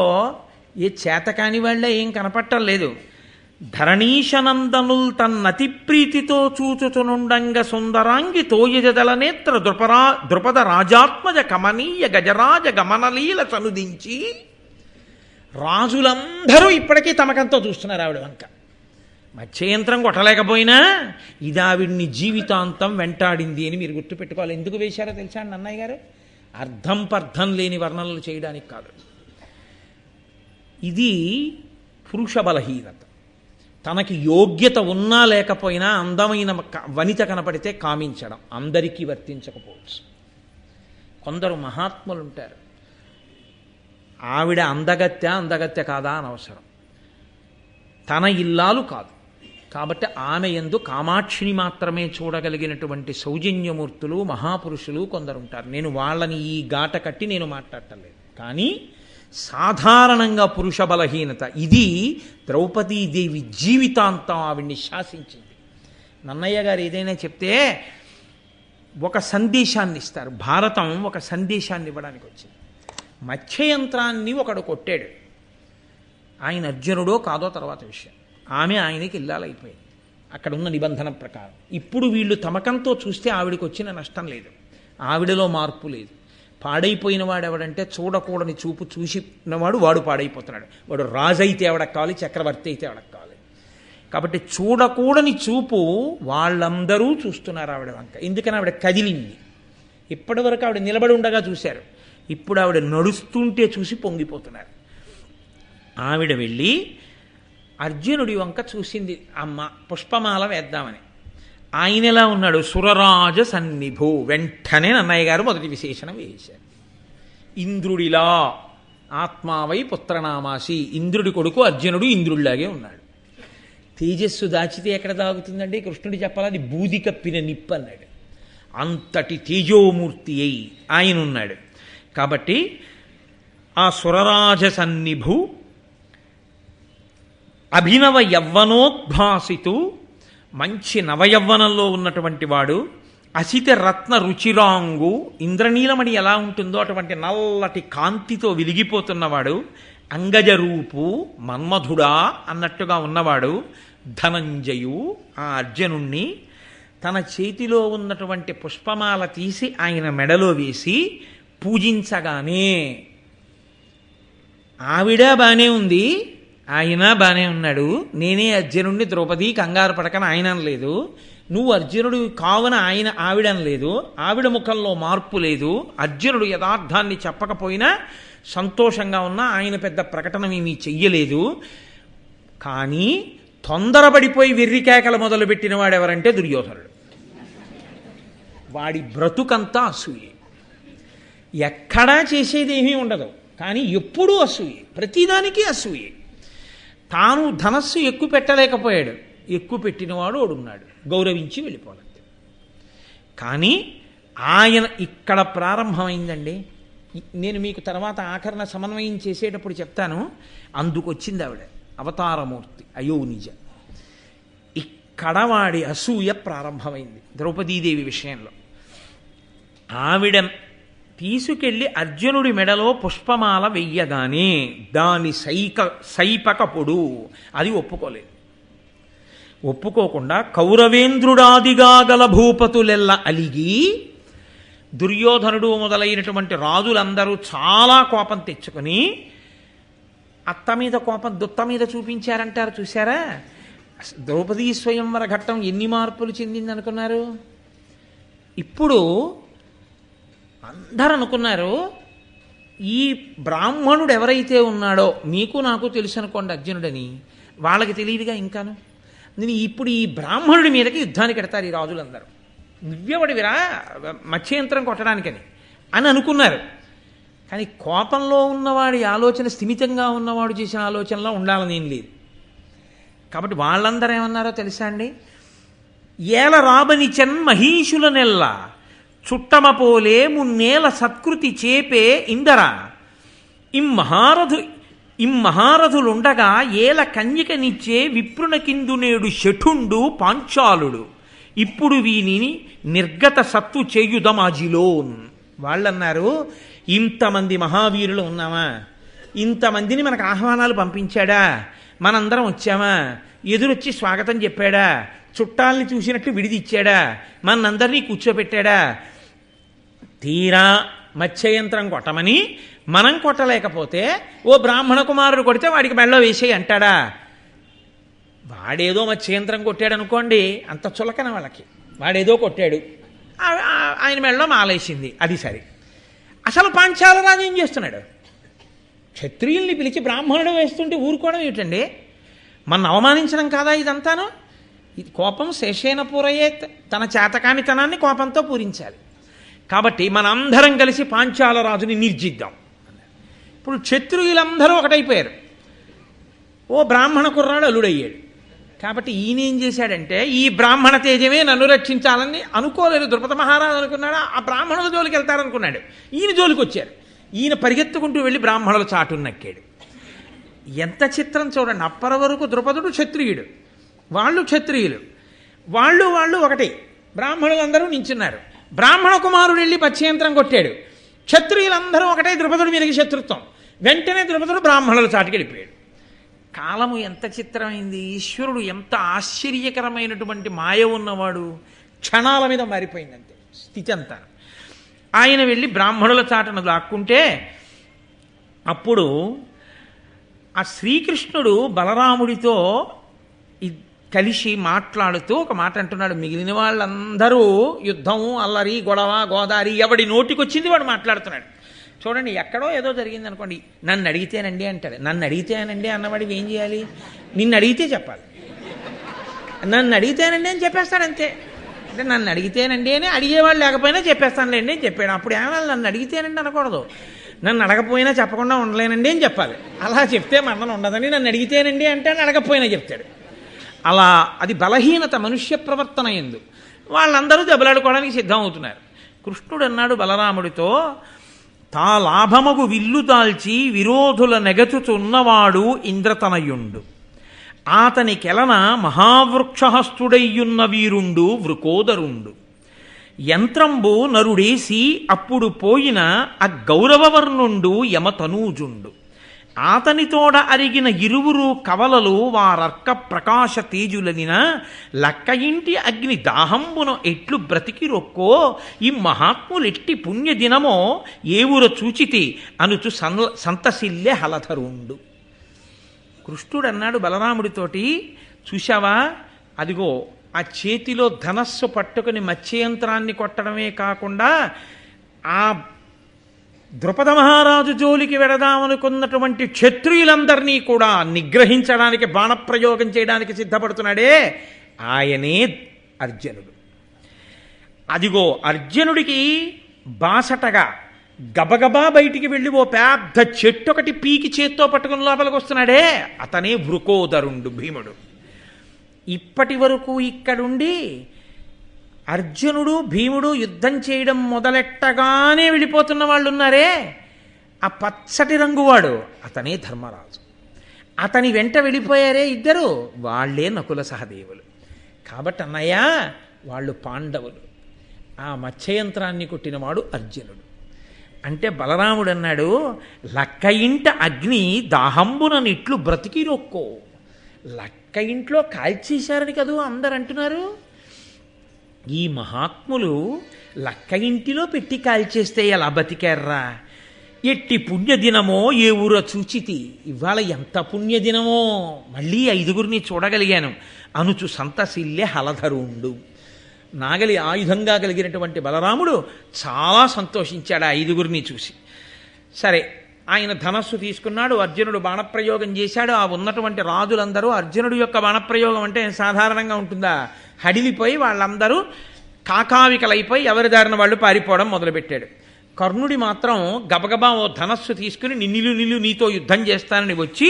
Speaker 1: ఏ చేతకాని వాళ్ళ ఏం కనపట్టం లేదు. ధరణీశనందనుల్ తన్నతి ప్రీతితో చూచుచునుండంగ సుందరాంగి తోయజదల నేత్ర ద్రుపద రాజాత్మజ కమనీయ గజరాజ గమనలీల చనుదించి. రాజులందరూ ఇప్పటికీ తమకంతో చూస్తున్నారు ఆవిడ వంక. మత్స్యయంత్రం కొట్టలేకపోయినా ఇది ఆవిడ్ని జీవితాంతం వెంటాడింది అని మీరు గుర్తుపెట్టుకోవాలి. ఎందుకు వేశారో తెలుసా అండి అన్నయ్య గారు? అర్థం పర్థం లేని వర్ణనలు చేయడానికి కాదు. ఇది పురుష బలహీనత. తనకి యోగ్యత ఉన్నా లేకపోయినా అందమైన వనిత కనపడితే కామించడం అందరికీ వర్తించకపోవచ్చు. కొందరు మహాత్ములు ఉంటారు, ఆవిడ అందగత్య కాదా అనవసరం, తన ఇల్లాలు కాదు కాబట్టి ఆమె యందు కామాక్షిని మాత్రమే చూడగలిగినటువంటి సౌజన్యమూర్తులు మహాపురుషులు కొందరు ఉంటారు. నేను వాళ్ళని ఈ గాట కట్టి నేను మాట్లాడటలేదు, కానీ సాధారణంగా పురుష బలహీనత ఇది ద్రౌపదీదేవి జీవితాంతం ఆవిడ్ని శాసించింది. నన్నయ్య గారు ఏదైనా చెప్తే ఒక సందేశాన్ని ఇస్తారు. భారతం ఒక సందేశాన్ని ఇవ్వడానికి వచ్చింది. మత్స్యయంత్రాన్ని ఒకడు కొట్టాడు, ఆయన అర్జునుడో కాదో తర్వాత విషయం. ఆమె ఆయనకి ఇల్లాలైపోయింది అక్కడ ఉన్న నిబంధన ప్రకారం. ఇప్పుడు వీళ్ళు తమకంతో చూస్తే ఆవిడికి వచ్చిన నష్టం లేదు, ఆవిడలో మార్పు లేదు. పాడైపోయిన వాడు ఎవడంటే చూడకూడని చూపు చూసినవాడు వాడు పాడైపోతున్నాడు. వాడు రాజు అయితే ఎవడకు కావాలి, చక్రవర్తి అయితే ఎవడకు కావాలి. కాబట్టి చూడకూడని చూపు వాళ్ళందరూ చూస్తున్నారు ఆవిడ వంక. ఎందుకని ఆవిడ కదిలింది. ఇప్పటి వరకు ఆవిడ నిలబడి ఉండగా చూశారు, ఇప్పుడు ఆవిడ నడుస్తుంటే చూసి పొంగిపోతున్నారు. ఆవిడ వెళ్ళి అర్జునుడి వంక చూసింది, అమ్మ పుష్పమాల వేద్దామని. ఆయన ఎలా ఉన్నాడు? సురరాజ సన్నిభు. వెంటనే నన్నయ్య గారు మొదటి విశేషణం వేశారు. ఇంద్రుడిలా ఆత్మావై పుత్రనామాసి. ఇంద్రుడి కొడుకు అర్జునుడు ఇంద్రుడిలాగే ఉన్నాడు. తేజస్సు దాచితే ఎక్కడ దాగుతుందండి? కృష్ణుడు చెప్పాలి, అది బూది కప్పిన నిప్పు అన్నాడు. అంతటి తేజోమూర్తి అయి ఆయన ఉన్నాడు. కాబట్టి ఆ సురరాజ సన్నిభు అభినవ యవ్వనోద్భాసితు, మంచి నవయవ్వనంలో ఉన్నటువంటి వాడు. అసిత రత్న రుచిరాంగు, ఇంద్రనీలమణి ఎలా ఉంటుందో అటువంటి నల్లటి కాంతితో వెలిగిపోతున్నవాడు. అంగజరూపు, మన్మధుడా అన్నట్టుగా ఉన్నవాడు. ధనంజయు, ఆ అర్జునుణ్ణి తన చేతిలో ఉన్నటువంటి పుష్పమాల తీసి ఆయన మెడలో వేసి పూజించగానే ఆవిడ బానే ఉంది, ఆయన బానే ఉన్నాడు. నేనే అర్జునుడిని ద్రౌపది కంగారు పడకని ఆయన అనలేదు, నువ్వు అర్జునుడు కావున ఆయన ఆవిడనలేదు. ఆవిడ ముఖంలో మార్పు లేదు. అర్జునుడు యథార్థాన్ని చెప్పకపోయినా సంతోషంగా ఉన్నా ఆయన పెద్ద ప్రకటనమేమీ చెయ్యలేదు. కానీ తొందరపడిపోయి వెర్రికేకలు మొదలుపెట్టిన వాడెవరంటే దుర్యోధనుడు. వాడి బ్రతుకంతా అసూయే, ఎక్కడా చేసేదేమీ ఉండదు, కానీ ఎప్పుడూ అసూయే, ప్రతిదానికి అసూయే. తాను ధనస్సు ఎక్కువ పెట్టలేకపోయాడు, ఎక్కువ పెట్టినవాడు ఓడున్నాడు, గౌరవించి వెళ్ళిపోలేదు. కానీ ఆయన ఇక్కడ ప్రారంభమైందండి. నేను మీకు తర్వాత ఆఖరణ సమన్వయం చేసేటప్పుడు చెప్తాను. అందుకొచ్చింది ఆవిడ అవతారమూర్తి అయోనిజ. ఇక్కడ వాడి అసూయ ప్రారంభమైంది ద్రౌపదీదేవి విషయంలో. ఆవిడ తీసుకెళ్ళి అర్జునుడి మెడలో పుష్పమాల వెయ్యగానే దాని సైపకపుడు అది ఒప్పుకోలేదు. ఒప్పుకోకుండా కౌరవేంద్రుడాదిగా గల భూపతులెల్ల అలిగి, దుర్యోధనుడు మొదలైనటువంటి రాజులందరూ చాలా కోపం తెచ్చుకొని అత్త మీద కోపం దుత్త మీద చూపించారంటారు చూసారా? ద్రౌపదీ స్వయంవర ఘట్టం ఎన్ని మార్పులు చెందిందనుకున్నారు? ఇప్పుడు అందరూ అనుకున్నారు ఈ బ్రాహ్మణుడు ఎవరైతే ఉన్నాడో మీకు నాకు తెలుసు అనుకోండి అర్జునుడని, వాళ్ళకి తెలియదుగా ఇంకాను. నేను ఇప్పుడు ఈ బ్రాహ్మణుడి మీదకి యుద్ధానికి ఎడతారు ఈ రాజులందరూ, నువ్వెవడివిరా మత్స్యయంత్రం కొట్టడానికని అని అనుకున్నారు. కానీ కోపంలో ఉన్నవాడి ఆలోచన స్థిమితంగా ఉన్నవాడు చేసిన ఆలోచనలో ఉండాలని ఏం లేదు. కాబట్టి వాళ్ళందరూ ఏమన్నారో తెలుసా అండి? ఏల రాబనిచన్ మహీషుల నెల్ల చుట్టమపోలే మున్నేల సత్కృతి చేపే ఇందర ఇమ్మహారథులుండగా ఏల కన్యకనిచ్చే విప్రున కిందు నేడు శఠుండు పాంచాలుడు ఇప్పుడు వీనిని నిర్గత సత్తు చేయుదమాజిలోన్. వాళ్ళన్నారు, ఇంతమంది మహావీరులు ఉన్నామా, ఇంతమందిని మనకు ఆహ్వానాలు పంపించాడా, మనందరం వచ్చామా, ఎదురొచ్చి స్వాగతం చెప్పాడా, చుట్టాలని చూసినట్టు విడిదిచ్చాడా, మనందరినీ కూర్చోబెట్టాడా, తీరా మత్స్యయంత్రం కొట్టమని మనం కొట్టలేకపోతే ఓ బ్రాహ్మణ కుమారుడు కొడితే వాడికి మెళ్ళో వేసేయి అంటాడా? వాడేదో మత్స్యయంత్రం కొట్టాడు అనుకోండి, అంత చులకన వాళ్ళకి, వాడేదో కొట్టాడు, ఆయన మెళ్ళో మాలేసింది, అది సరే. అసలు పాంచాల రాజు ఏం చేస్తున్నాడు? క్షత్రియుల్ని పిలిచి బ్రాహ్మణుడు వేస్తుంటే ఊరుకోవడం ఏమిటండి? మన అవమానించడం కాదా ఇదంతాను? ఇది కోపం శేషేన పూరయ్యే, తన చేతకానితనాన్ని కోపంతో పూరించాలి. కాబట్టి మనందరం కలిసి పాంచాల రాజుని నిర్జిద్దాం. ఇప్పుడు క్షత్రియులందరూ ఒకటైపోయారు, ఓ బ్రాహ్మణ కుర్రాడు అల్లుడయ్యాడు. కాబట్టి ఈయన ఏం చేశాడంటే, ఈ బ్రాహ్మణ తేజమే నన్ను రక్షించాలని అనుకోలేదు ద్రుపద మహారాజు. అనుకున్నాడా ఆ బ్రాహ్మణుల జోలికి వెళ్తారనుకున్నాడు, ఈయన జోలికి వచ్చారు. ఈయన పరిగెత్తుకుంటూ వెళ్ళి బ్రాహ్మణుల చాటును నక్కాడు. ఎంత చిత్రం చూడండి. అప్పటి వరకు ద్రుపదుడు క్షత్రియుడు, వాళ్ళు క్షత్రియులు, వాళ్ళు ఒకటి, బ్రాహ్మణులందరూ నించున్నారు. బ్రాహ్మణ కుమారుడు వెళ్ళి మత్స్యయంత్రం కొట్టాడు, క్షత్రియులందరూ ఒకటే, ద్రుపదుడి మీదకి శత్రుత్వం. వెంటనే ద్రుపదుడు బ్రాహ్మణుల చాటుకి వెళ్ళిపోయాడు. కాలము ఎంత చిత్రమైంది! ఈశ్వరుడు ఎంత ఆశ్చర్యకరమైనటువంటి మాయ ఉన్నవాడు! క్షణాల మీద మారిపోయిందంతే స్థితి అంతా. ఆయన వెళ్ళి బ్రాహ్మణుల చాటును దాక్కుంటే అప్పుడు ఆ శ్రీకృష్ణుడు బలరాముడితో కలిసి మాట్లాడుతూ ఒక మాట అంటున్నాడు. మిగిలిన వాళ్ళందరూ యుద్ధం, అల్లరి, గొడవ, గోదారి, ఎవడి నోటికొచ్చింది వాడు మాట్లాడుతున్నాడు. చూడండి, ఎక్కడో ఏదో జరిగింది అనుకోండి, నన్ను అడిగితేనండి అంటాడు. నన్ను అడిగితేనండి అన్నవాడివి ఏం చేయాలి? నిన్ను అడిగితే చెప్పాలి. నన్ను అడిగితేనండి అని చెప్పేస్తాడు అంతే. అంటే నన్ను అడిగితేనండి అని అడిగేవాళ్ళు లేకపోయినా చెప్పేస్తానులేండి అని చెప్పాడు. అప్పుడు ఏమన్నా నన్ను అడిగితేనండి అనకూడదు, నన్ను అడగపోయినా చెప్పకుండా ఉండలేనండి అని చెప్పాలి. అలా చెప్తే మరణం ఉండదని నన్ను అడిగితేనండి అంటే అడగపోయినా చెప్తాడు. అలా అది బలహీనత మనుష్య ప్రవర్తన ఎందు. వాళ్ళందరూ దెబ్బలాడుకోవడానికి సిద్ధం అవుతున్నారు. కృష్ణుడు అన్నాడు బలరాముడితో, తా లాభమగు విల్లు దాల్చి విరోధుల నెగచుచున్నవాడు ఇంద్రతనయుండు, ఆతనికెలన మహావృక్షహస్తుడయ్యున్న వీరుండు వృకోదరుండు, యంత్రంబు నరుడేసి అప్పుడు పోయిన అగౌరవవర్ణుండు యమతనూజుండు, ఆతనితోడ అరిగిన ఇరువురు కవలలు వారర్క ప్రకాశ తేజులనిన లక్క ఇంటి అగ్ని దాహంబున ఎట్లు బ్రతికి రొక్కో ఈ మహాత్ములెట్టి పుణ్యదినమో ఏవుర చూచితి అనుచు సంతసిల్లె హలధరుండు. కృష్ణుడు అన్నాడు బలరాముడితోటి, చూశావా, అదిగో ఆ చేతిలో ధనస్సు పట్టుకుని మత్స్యయంత్రాన్ని కొట్టడమే కాకుండా ఆ ద్రుపద మహారాజు జోలికి వెడదామనుకున్నటువంటి క్షత్రియులందరినీ కూడా నిగ్రహించడానికి, బాణప్రయోగం చేయడానికి సిద్ధపడుతున్నాడే, ఆయనే అర్జునుడు. అదిగో అర్జునుడికి బాసటగా గబగబా బయటికి వెళ్ళి ఓ పెద్ద చెట్టు ఒకటి పీకి చేత్తో పట్టుకుని లోపలికి వస్తున్నాడే, అతనే వృకోదరుండు భీముడు. ఇప్పటి వరకు ఇక్కడుండి అర్జునుడు భీముడు యుద్ధం చేయడం మొదలెట్టగానే వెళ్ళిపోతున్న వాళ్ళు ఉన్నారే, ఆ పచ్చటి రంగువాడు అతనే ధర్మరాజు. అతని వెంట వెళ్ళిపోయారే ఇద్దరు, వాళ్లే నకుల సహదేవులు. కాబట్టి అన్నయ్య, వాళ్ళు పాండవులు. ఆ మత్స్యయంత్రాన్ని కొట్టినవాడు అర్జునుడు. అంటే బలరాముడు అన్నాడు, లక్క ఇంట అగ్ని దాహంబున నిట్లు బ్రతికి రొక్కో. లక్క ఇంట్లో కాల్చేశారని కదూ అందరు అంటున్నారు. ఈ మహాత్ములు లక్క ఇంటిలో పెట్టి కాల్చేస్తే ఎలా బతికారా? ఎట్టి పుణ్యదినమో ఏ ఊర చూచితి, ఇవాళ ఎంత పుణ్యదినమో, మళ్ళీ 5గురిని చూడగలిగాను అనుచు సంతసిల్లె హలధరుండు. నాగలి ఆయుధంగా కలిగినటువంటి బలరాముడు చాలా సంతోషించాడు ఆ ఐదుగురిని చూసి. సరే, ఆయన ధనస్సు తీసుకున్నాడు, అర్జునుడు బాణప్రయోగం చేశాడు. ఆ ఉన్నటువంటి రాజులందరూ అర్జునుడి యొక్క బాణప్రయోగం అంటే సాధారణంగా ఉంటుందా, హడిలిపోయి వాళ్ళందరూ కాకావికలైపోయి ఎవరి దారిన వాళ్ళు పారిపోవడం మొదలుపెట్టాడు. కర్ణుడి మాత్రం గబగబా ఓ ధనస్సు తీసుకుని నిన్ను నీతో యుద్ధం చేస్తానని వచ్చి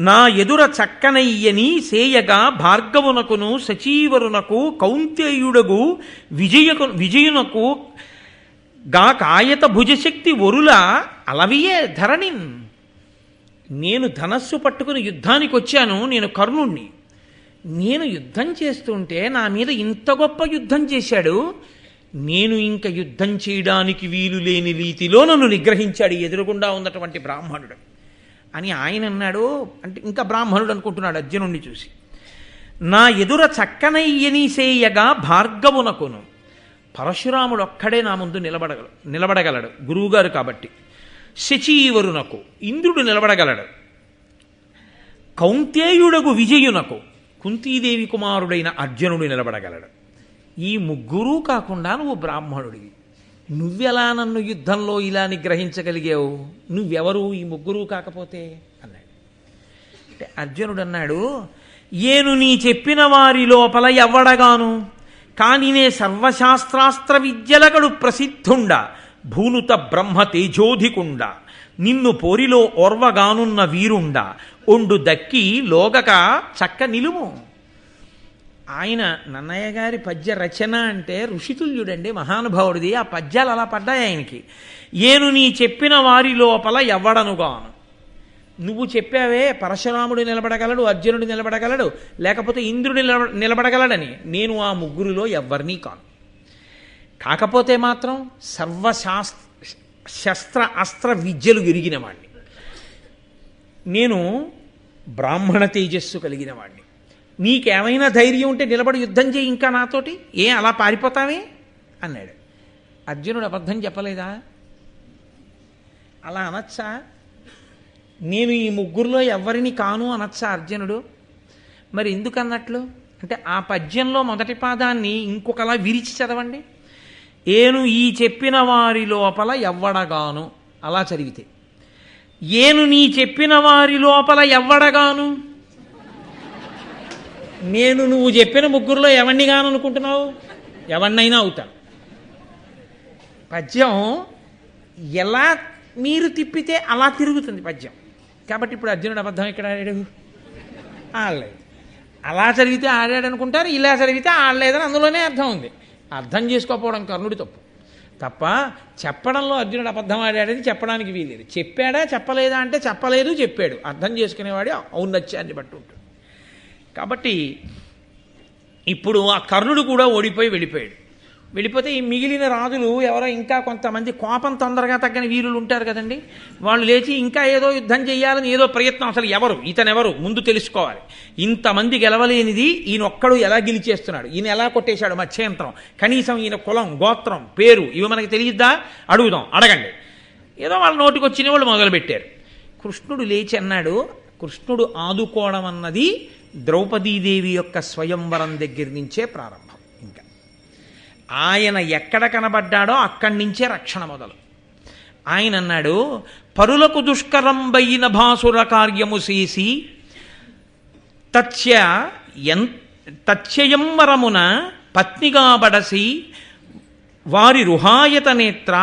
Speaker 1: నా ఎదుర చక్కనయ్యని సేయగా భార్గవునకును సచీవరునకు కౌంతేయుడగు విజయునకు గా కాయత భుజశక్తి ఒరుల అలవియే ధరణిన్. నేను ధనస్సు పట్టుకుని యుద్ధానికి వచ్చాను, నేను కర్ణుణ్ణి. నేను యుద్ధం చేస్తుంటే నా మీద ఇంత గొప్ప యుద్ధం చేశాడు, నేను ఇంక యుద్ధం చేయడానికి వీలు లేని రీతిలో నన్ను నిగ్రహించాడు ఎదురుగుండా ఉన్నటువంటి బ్రాహ్మణుడు అని ఆయన అన్నాడు. అంటే ఇంకా బ్రాహ్మణుడు అనుకుంటున్నాడు అర్జునుడిని చూసి. నా ఎదుర చక్కనయ్యనిసేయగా భార్గవునకును, పరశురాముడు ఒక్కడే నా ముందు నిలబడగలడు గురువుగారు కాబట్టి. శచీవరునకు, ఇంద్రుడు నిలబడగలడు. కౌంతేయుడగు విజయునకు, కుంతీదేవి కుమారుడైన అర్జునుడు నిలబడగలడు. ఈ ముగ్గురూ కాకుండా నువ్వు బ్రాహ్మణుడివి, నువ్వెలా నన్ను యుద్ధంలో ఇలా నిగ్రహించగలిగావు? నువ్వెవరు ఈ ముగ్గురూ కాకపోతే అన్నాడు. అంటే అర్జునుడు అన్నాడు, ఏను నీ చెప్పిన వారి లోపల ఎవ్వడగాను, కాని నే సర్వశాస్త్రాస్త్ర విద్యలగడు ప్రసిద్ధుండ, భూనుత బ్రహ్మ తేజోధికుండ, నిన్ను పోరిలో ఓర్వగానున్న వీరుండ, ఒండు దక్కి లోగక చక్క నిలుము. ఆయన నన్నయ్య గారి పద్య రచన అంటే ఋషితుల్యుడండి, మహానుభావుడిది. ఆ పద్యాలు అలా పడ్డాయి ఆయనకి. ఏను నీ చెప్పిన వారి లోపల ఎవ్వడనుగాను, నువ్వు చెప్పావే పరశురాముడు నిలబడగలడు, అర్జునుడు నిలబడగలడు, లేకపోతే ఇంద్రుడు నిలబడగలడని, నేను ఆ ముగ్గురిలో ఎవ్వరినీ కాను. కాకపోతే మాత్రం శస్త్ర అస్త్ర విద్యలు ఎరిగిన వాణ్ణి, నేను బ్రాహ్మణ తేజస్సు కలిగిన వాణ్ణి. నీకేమైనా ధైర్యం ఉంటే నిలబడి యుద్ధం చేయి ఇంకా నాతోటి, అలా పారిపోతావే అన్నాడు. అర్జునుడు అబద్ధం చెప్పలేదా? అలా అనొచ్చా? నేను ఈ ముగ్గురులో ఎవరిని కాను అనొచ్చా అర్జునుడు? మరి ఎందుకు అన్నట్లు అంటే ఆ పద్యంలో మొదటి పాదాన్ని ఇంకొకలా విరిచి చదవండి. ఏను ఈ చెప్పిన వారి లోపల ఎవ్వడగాను అలా చదివితే, ఏను నీ చెప్పిన వారి లోపల ఎవ్వడగాను, నేను నువ్వు చెప్పిన ముగ్గురులో ఎవరిని గాను అనుకుంటున్నావు? ఎవరినైనా అవుతాను. పద్యం ఎలా మీరు తిప్పితే అలా తిరుగుతుంది పద్యం. కాబట్టి ఇప్పుడు అర్జునుడు అబద్ధం ఎక్కడ ఆడాడు? ఆడలేదు. అలా చదివితే ఆడాడు అనుకుంటారు, ఇలా చదివితే ఆడలేదని అందులోనే అర్థం ఉంది. అర్థం చేసుకోకపోవడం కర్ణుడి తప్ప చెప్పడంలో అర్జునుడు అబద్ధం ఆడాడని చెప్పడానికి వీలేదు. చెప్పాడా చెప్పలేదా అంటే చెప్పలేదు, చెప్పాడు. అర్థం చేసుకునేవాడు ఔన్నత్యాన్ని బట్టి ఉంటుంది. కాబట్టి ఇప్పుడు ఆ కర్ణుడు కూడా వెళ్ళిపోతే ఈ మిగిలిన రాజులు ఎవరో ఇంకా కొంతమంది కోపం తొందరగా తగ్గని వీరులు ఉంటారు కదండి, వాళ్ళు లేచి ఇంకా ఏదో యుద్ధం చేయాలని ఏదో ప్రయత్నం. అసలు ఇతనెవరు ముందు తెలుసుకోవాలి. ఇంతమంది గెలవలేనిది ఈయన ఒక్కడు ఎలా గెలిచేస్తున్నాడు, ఈయన ఎలా కొట్టేశాడు మత్స్యంత్రం, కనీసం ఈయన కులం గోత్రం పేరు ఇవి మనకి తెలియద్దా? అడగండి. ఏదో వాళ్ళ నోటికి వచ్చిన వాళ్ళు మొదలుపెట్టారు. కృష్ణుడు లేచి అన్నాడు. కృష్ణుడు ఆదుకోవడం అన్నది ద్రౌపదీదేవి యొక్క స్వయంవరం దగ్గర నుంచే ప్రారంభం. ఇంకా ఆయన ఎక్కడ కనబడ్డాడో అక్కడి నుంచే రక్షణ మొదలు. ఆయన అన్నాడు, పరులకు దుష్కరంబైన భాసుర కార్యము చేసి తత్స్యయంవరమున పత్నిగా బడసి వారి రుహాయత నేత్ర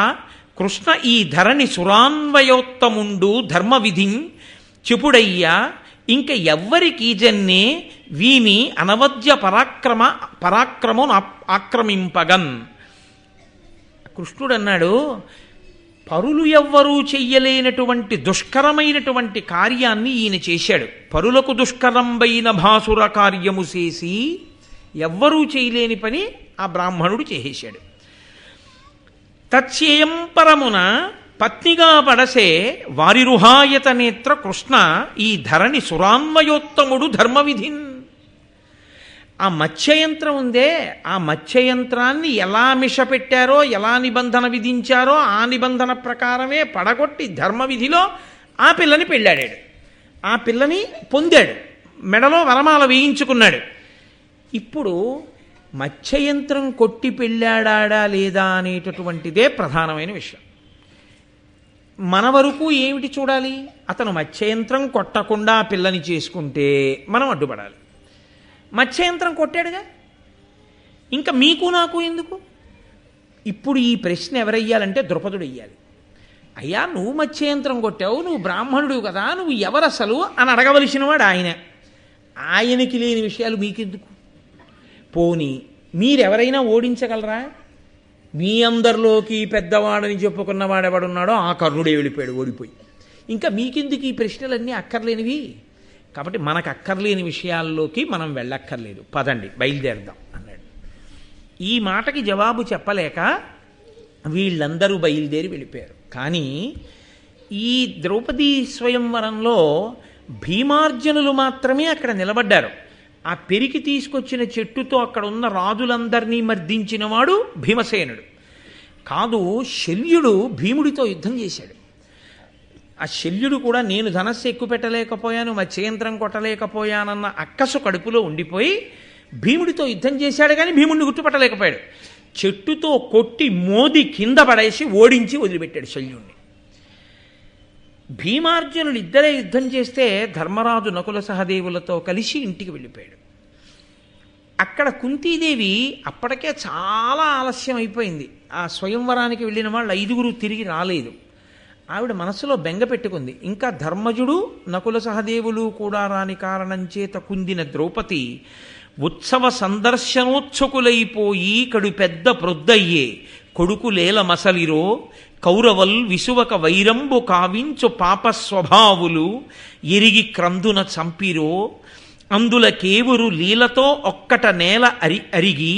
Speaker 1: కృష్ణ ఈ ధరణి సురాన్వయోత్తముండు ధర్మవిధిం చెపుడయ్యా ఇంక ఎవ్వరికి జన్నే వీని అనవద్య పరాక్రమం ఆక్రమింపగన్. కృష్ణుడు అన్నాడు, పరులు ఎవ్వరూ చెయ్యలేనటువంటి దుష్కరమైనటువంటి కార్యాన్ని ఈయన చేశాడు. పరులకు దుష్కరంబైన భాసుర కార్యము చేసి ఎవ్వరూ చేయలేని పని ఆ బ్రాహ్మణుడు చేసేశాడు. తత్స్యేయం పరమున పత్నిగా పడసే వారి రుహాయత నేత్ర కృష్ణ ఈ ధరణి సురాన్వయోత్తముడు ధర్మవిధిన్. ఆ మత్స్యయంత్రం ఉందే, ఆ మత్స్యయంత్రాన్ని ఎలా మిషపెట్టారో, ఎలా నిబంధన విధించారో ఆ నిబంధన ప్రకారమే పడగొట్టి ధర్మవిధిలో ఆ పిల్లని పెళ్ళాడాడు. ఆ పిల్లని పొందాడు, మెడలో వరమాల వేయించుకున్నాడు. ఇప్పుడు మత్స్యయంత్రం కొట్టి పెళ్ళాడా లేదా అనేటటువంటిదే ప్రధానమైన విషయం. మన వరకు ఏమిటి చూడాలి? అతను మత్స్యయంత్రం కొట్టకుండా పిల్లని చేసుకుంటే మనం అడ్డుపడాలి. మత్స్యయంత్రం కొట్టాడుగా, ఇంకా మీకు నాకు ఎందుకు? ఇప్పుడు ఈ ప్రశ్న ఎవరయ్యాలంటే ద్రుపదుడు అయ్యాలి. అయ్యా, నువ్వు మత్స్యయంత్రం కొట్టావు, నువ్వు బ్రాహ్మణుడు కదా, నువ్వు ఎవరసలు అని అడగవలసిన వాడు ఆయన. ఆయనకి లేని విషయాలు మీకెందుకు? పోనీ మీరెవరైనా ఓడించగలరా? మీ అందరిలోకి పెద్దవాడని చెప్పుకున్నవాడెవడున్నాడో ఆ కర్ణుడే వెళ్ళిపోయాడు ఓడిపోయి. ఇంకా మీకెందుకు ఈ ప్రశ్నలన్నీ అక్కర్లేనివి? కాబట్టి మనకు అక్కర్లేని విషయాల్లోకి మనం వెళ్ళక్కర్లేదు, పదండి బయలుదేరదాం అన్నాడు. ఈ మాటకి జవాబు చెప్పలేక వీళ్ళందరూ బయలుదేరి వెళ్ళిపోయారు. కానీ ఈ ద్రౌపదీ స్వయంవరంలో భీమార్జునులు మాత్రమే అక్కడ నిలబడ్డారు. ఆ పెరికి తీసుకొచ్చిన చెట్టుతో అక్కడ ఉన్న రాజులందరినీ మర్దించినవాడు భీమసేనుడు కాదు. శల్యుడు భీముడితో యుద్ధం చేశాడు. ఆ శల్యుడు కూడా నేను ధనస్సు ఎక్కువ పెట్టలేకపోయాను, మత్స్యయంత్రం కొట్టలేకపోయానన్న అక్కసు కడుపులో ఉండిపోయి భీముడితో యుద్ధం చేశాడు, కానీ భీముడిని గుర్తుపట్టలేకపోయాడు. చెట్టుతో కొట్టి మోది కింద పడేసి ఓడించి వదిలిపెట్టాడు శల్యుణ్ణి. భీమార్జునులు ఇద్దరే యుద్ధం చేస్తే ధర్మరాజు నకుల సహదేవులతో కలిసి ఇంటికి వెళ్ళిపోయాడు. అక్కడ కుంతీదేవి అప్పటికే చాలా ఆలస్యం అయిపోయింది. ఆ స్వయంవరానికి వెళ్ళిన వాళ్ళు 5 తిరిగి రాలేదు. ఆవిడ మనసులో బెంగ పెట్టుకుంది. ఇంకా ధర్మజుడు నకుల సహదేవులు కూడా రాని కారణం చేత కుందిన ద్రౌపది ఉత్సవ సందర్శనోత్సుకులైపోయి కడు పెద్ద ప్రొద్దయ్యే కొడుకులేల మసలిరో కౌరవల్ విసువక వైరంబు కావించు పాప స్వభావులు ఎరిగి క్రందున చంపిరో అందుల కేవురు లీలతో ఒక్కట నేల అరిగి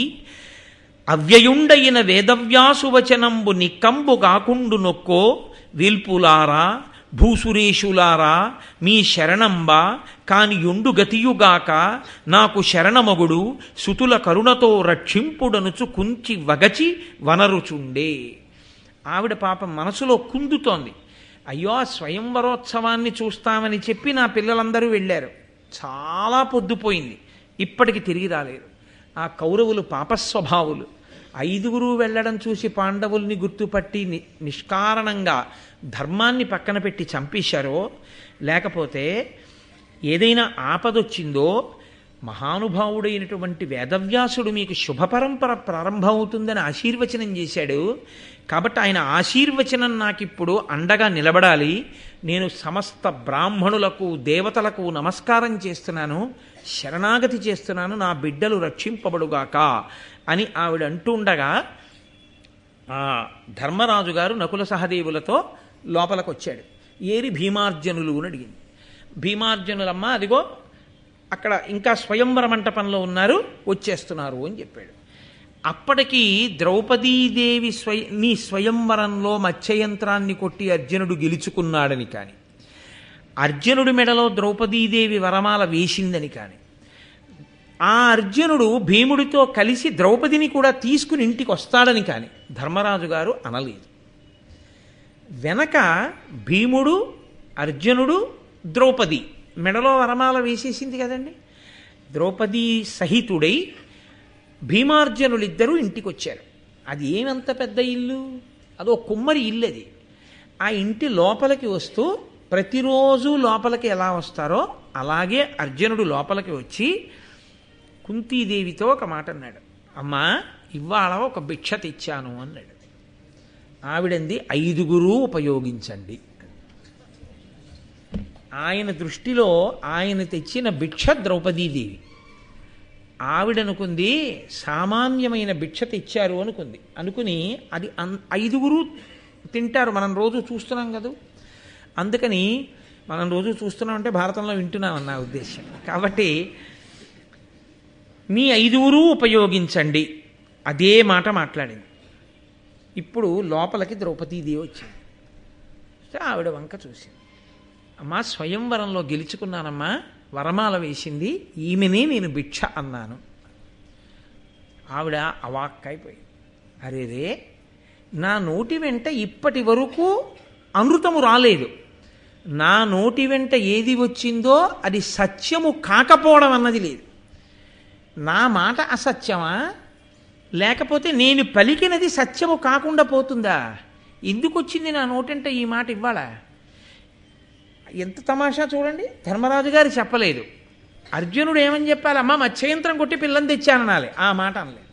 Speaker 1: అవ్యయుండయిన వేదవ్యాసువచనంబు నిక్కంబు కాకుండు నొక్కో వేల్పులారా భూసురేషులారా మీ శరణంబ కాని యుండు గతియుగాక నాకు శరణమగుడు సుతుల కరుణతో రక్షింపుడనుచు కుంచి వగచి వనరుచుండే. ఆవిడ పాపం మనసులో కుందుతోంది. అయ్యో, స్వయంవరోత్సవాన్ని చూస్తామని చెప్పి నా పిల్లలందరూ వెళ్ళారు, చాలా పొద్దుపోయింది, ఇప్పటికి తిరిగి రాలేరు. ఆ కౌరవులు పాపస్వభావులు 5 వెళ్ళడం చూసి పాండవుల్ని గుర్తుపట్టి నిష్కారణంగా ధర్మాన్ని పక్కన పెట్టి చంపేశారో, లేకపోతే ఏదైనా ఆపదొచ్చిందో మహానుభావుడైనటువంటి వేదవ్యాసుడు మీకు శుభపరంపర ప్రారంభమవుతుందని ఆశీర్వచనం చేశాడు. కాబట్టి ఆయన ఆశీర్వచనం నాకిప్పుడు అండగా నిలబడాలి. నేను సమస్త బ్రాహ్మణులకు దేవతలకు నమస్కారం చేస్తున్నాను, శరణాగతి చేస్తున్నాను, నా బిడ్డలు రక్షింపబడుగాక అని ఆవిడ అంటుండగా ఆ ధర్మరాజు గారు నకుల సహదేవులతో లోపలికి వచ్చాడు. ఏరి భీమార్జనులు అని అడిగింది. భీమార్జనులమ్మ అదిగో అక్కడ ఇంకా స్వయంవర మంటపంలో ఉన్నారు, వచ్చేస్తున్నారు అని చెప్పాడు. అప్పటికి ద్రౌపదీదేవి నీ స్వయంవరంలో మత్స్యయంత్రాన్ని కొట్టి అర్జునుడు గెలుచుకున్నాడని కానీ, అర్జునుడి మెడలో ద్రౌపదీదేవి వరమాల వేసిందని కానీ, ఆ అర్జునుడు భీముడితో కలిసి ద్రౌపదిని కూడా తీసుకుని ఇంటికి వస్తాడని కానీ ధర్మరాజు గారు అనలేదు. వెనక భీముడు, అర్జునుడు, ద్రౌపది మెడలో వరమాల వేసేసింది కదండి. ద్రౌపదీ సహితుడై భీమార్జనులిద్దరూ ఇంటికి వచ్చారు. అది ఏమంత పెద్ద ఇల్లు, అదో కుమ్మరి ఇల్లు అది. ఆ ఇంటి లోపలికి వస్తూ ప్రతిరోజు లోపలికి ఎలా వస్తారో అలాగే అర్జునుడు లోపలికి వచ్చి కుంతీదేవితో ఒక మాట అన్నాడు. అమ్మా, ఇవాళ ఒక భిక్ష తెచ్చాను అన్నాడు. ఆవిడంది 5 ఉపయోగించండి. ఆయన దృష్టిలో ఆయన తెచ్చిన భిక్ష ద్రౌపదీదేవి. ఆవిడనుకుంది సామాన్యమైన భిక్ష తెచ్చారు అనుకుని అది 5 తింటారు. మనం రోజు చూస్తున్నాం కదా, అందుకని మనం రోజు చూస్తున్నామంటే భారతంలో వింటున్నామని నా ఉద్దేశం. కాబట్టి మీ 5 ఉపయోగించండి అదే మాట మాట్లాడింది. ఇప్పుడు లోపలికి ద్రౌపదీదేవి వచ్చింది. ఆవిడ వంక చూసింది. అమ్మా, స్వయంవరంలో గెలుచుకున్నానమ్మా, వరమాల వేసింది ఈమెనే నేను భిక్ష అన్నాను. ఆవిడ అవాక్కైపోయింది. అరేరే, నా నోటి వెంట ఇప్పటి వరకు అమృతము రాలేదు, నా నోటి వెంట ఏది వచ్చిందో అది సత్యము కాకపోవడం అన్నది లేదు. నా మాట అసత్యమా, లేకపోతే నేను పలికినది సత్యము కాకుండా పోతుందా? ఎందుకు వచ్చింది నా నోటంటే ఈ మాట ఇవ్వాల? ఎంత తమాషా చూడండి. ధర్మరాజు గారు చెప్పలేదు. అర్జునుడు ఏమని చెప్పాలమ్మా, మత్స్యయంత్రం కొట్టి పిల్లని తెచ్చాననాలి. ఆ మాట అనలేదు.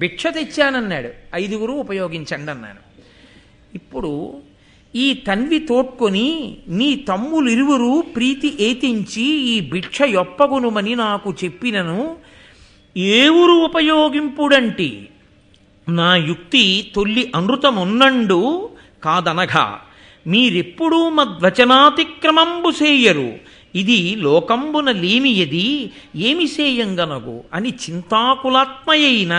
Speaker 1: భిక్ష తెచ్చానన్నాడు, 5గురు ఉపయోగించండి అన్నాను. ఇప్పుడు ఈ తన్వి తోడ్కొని నీ తమ్ములిరువురు ప్రీతి ఏతించి ఈ భిక్ష యొప్పగునుమని నాకు చెప్పినను ఏ ఊరు ఉపయోగింపుడంటి నా యుక్తి తొల్లి అనృతమున్నండు కాదనగా మీరెప్పుడూ మద్వచనాతిక్రమంబు సేయరు ఇది లోకంబున లేనియది ఏమి సేయంగనగు అని చింతాకులాత్మయైన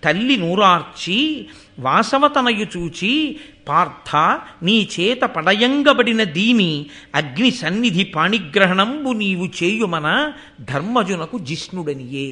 Speaker 1: తల్లి నూరార్చి వాసవతనయు చూచి పార్థ నీ చేత పడయంగబడిన దీని అగ్ని సన్నిధి పాణిగ్రహణంబు నీవు చేయుమన ధర్మజునకు జిష్ణుడనియే.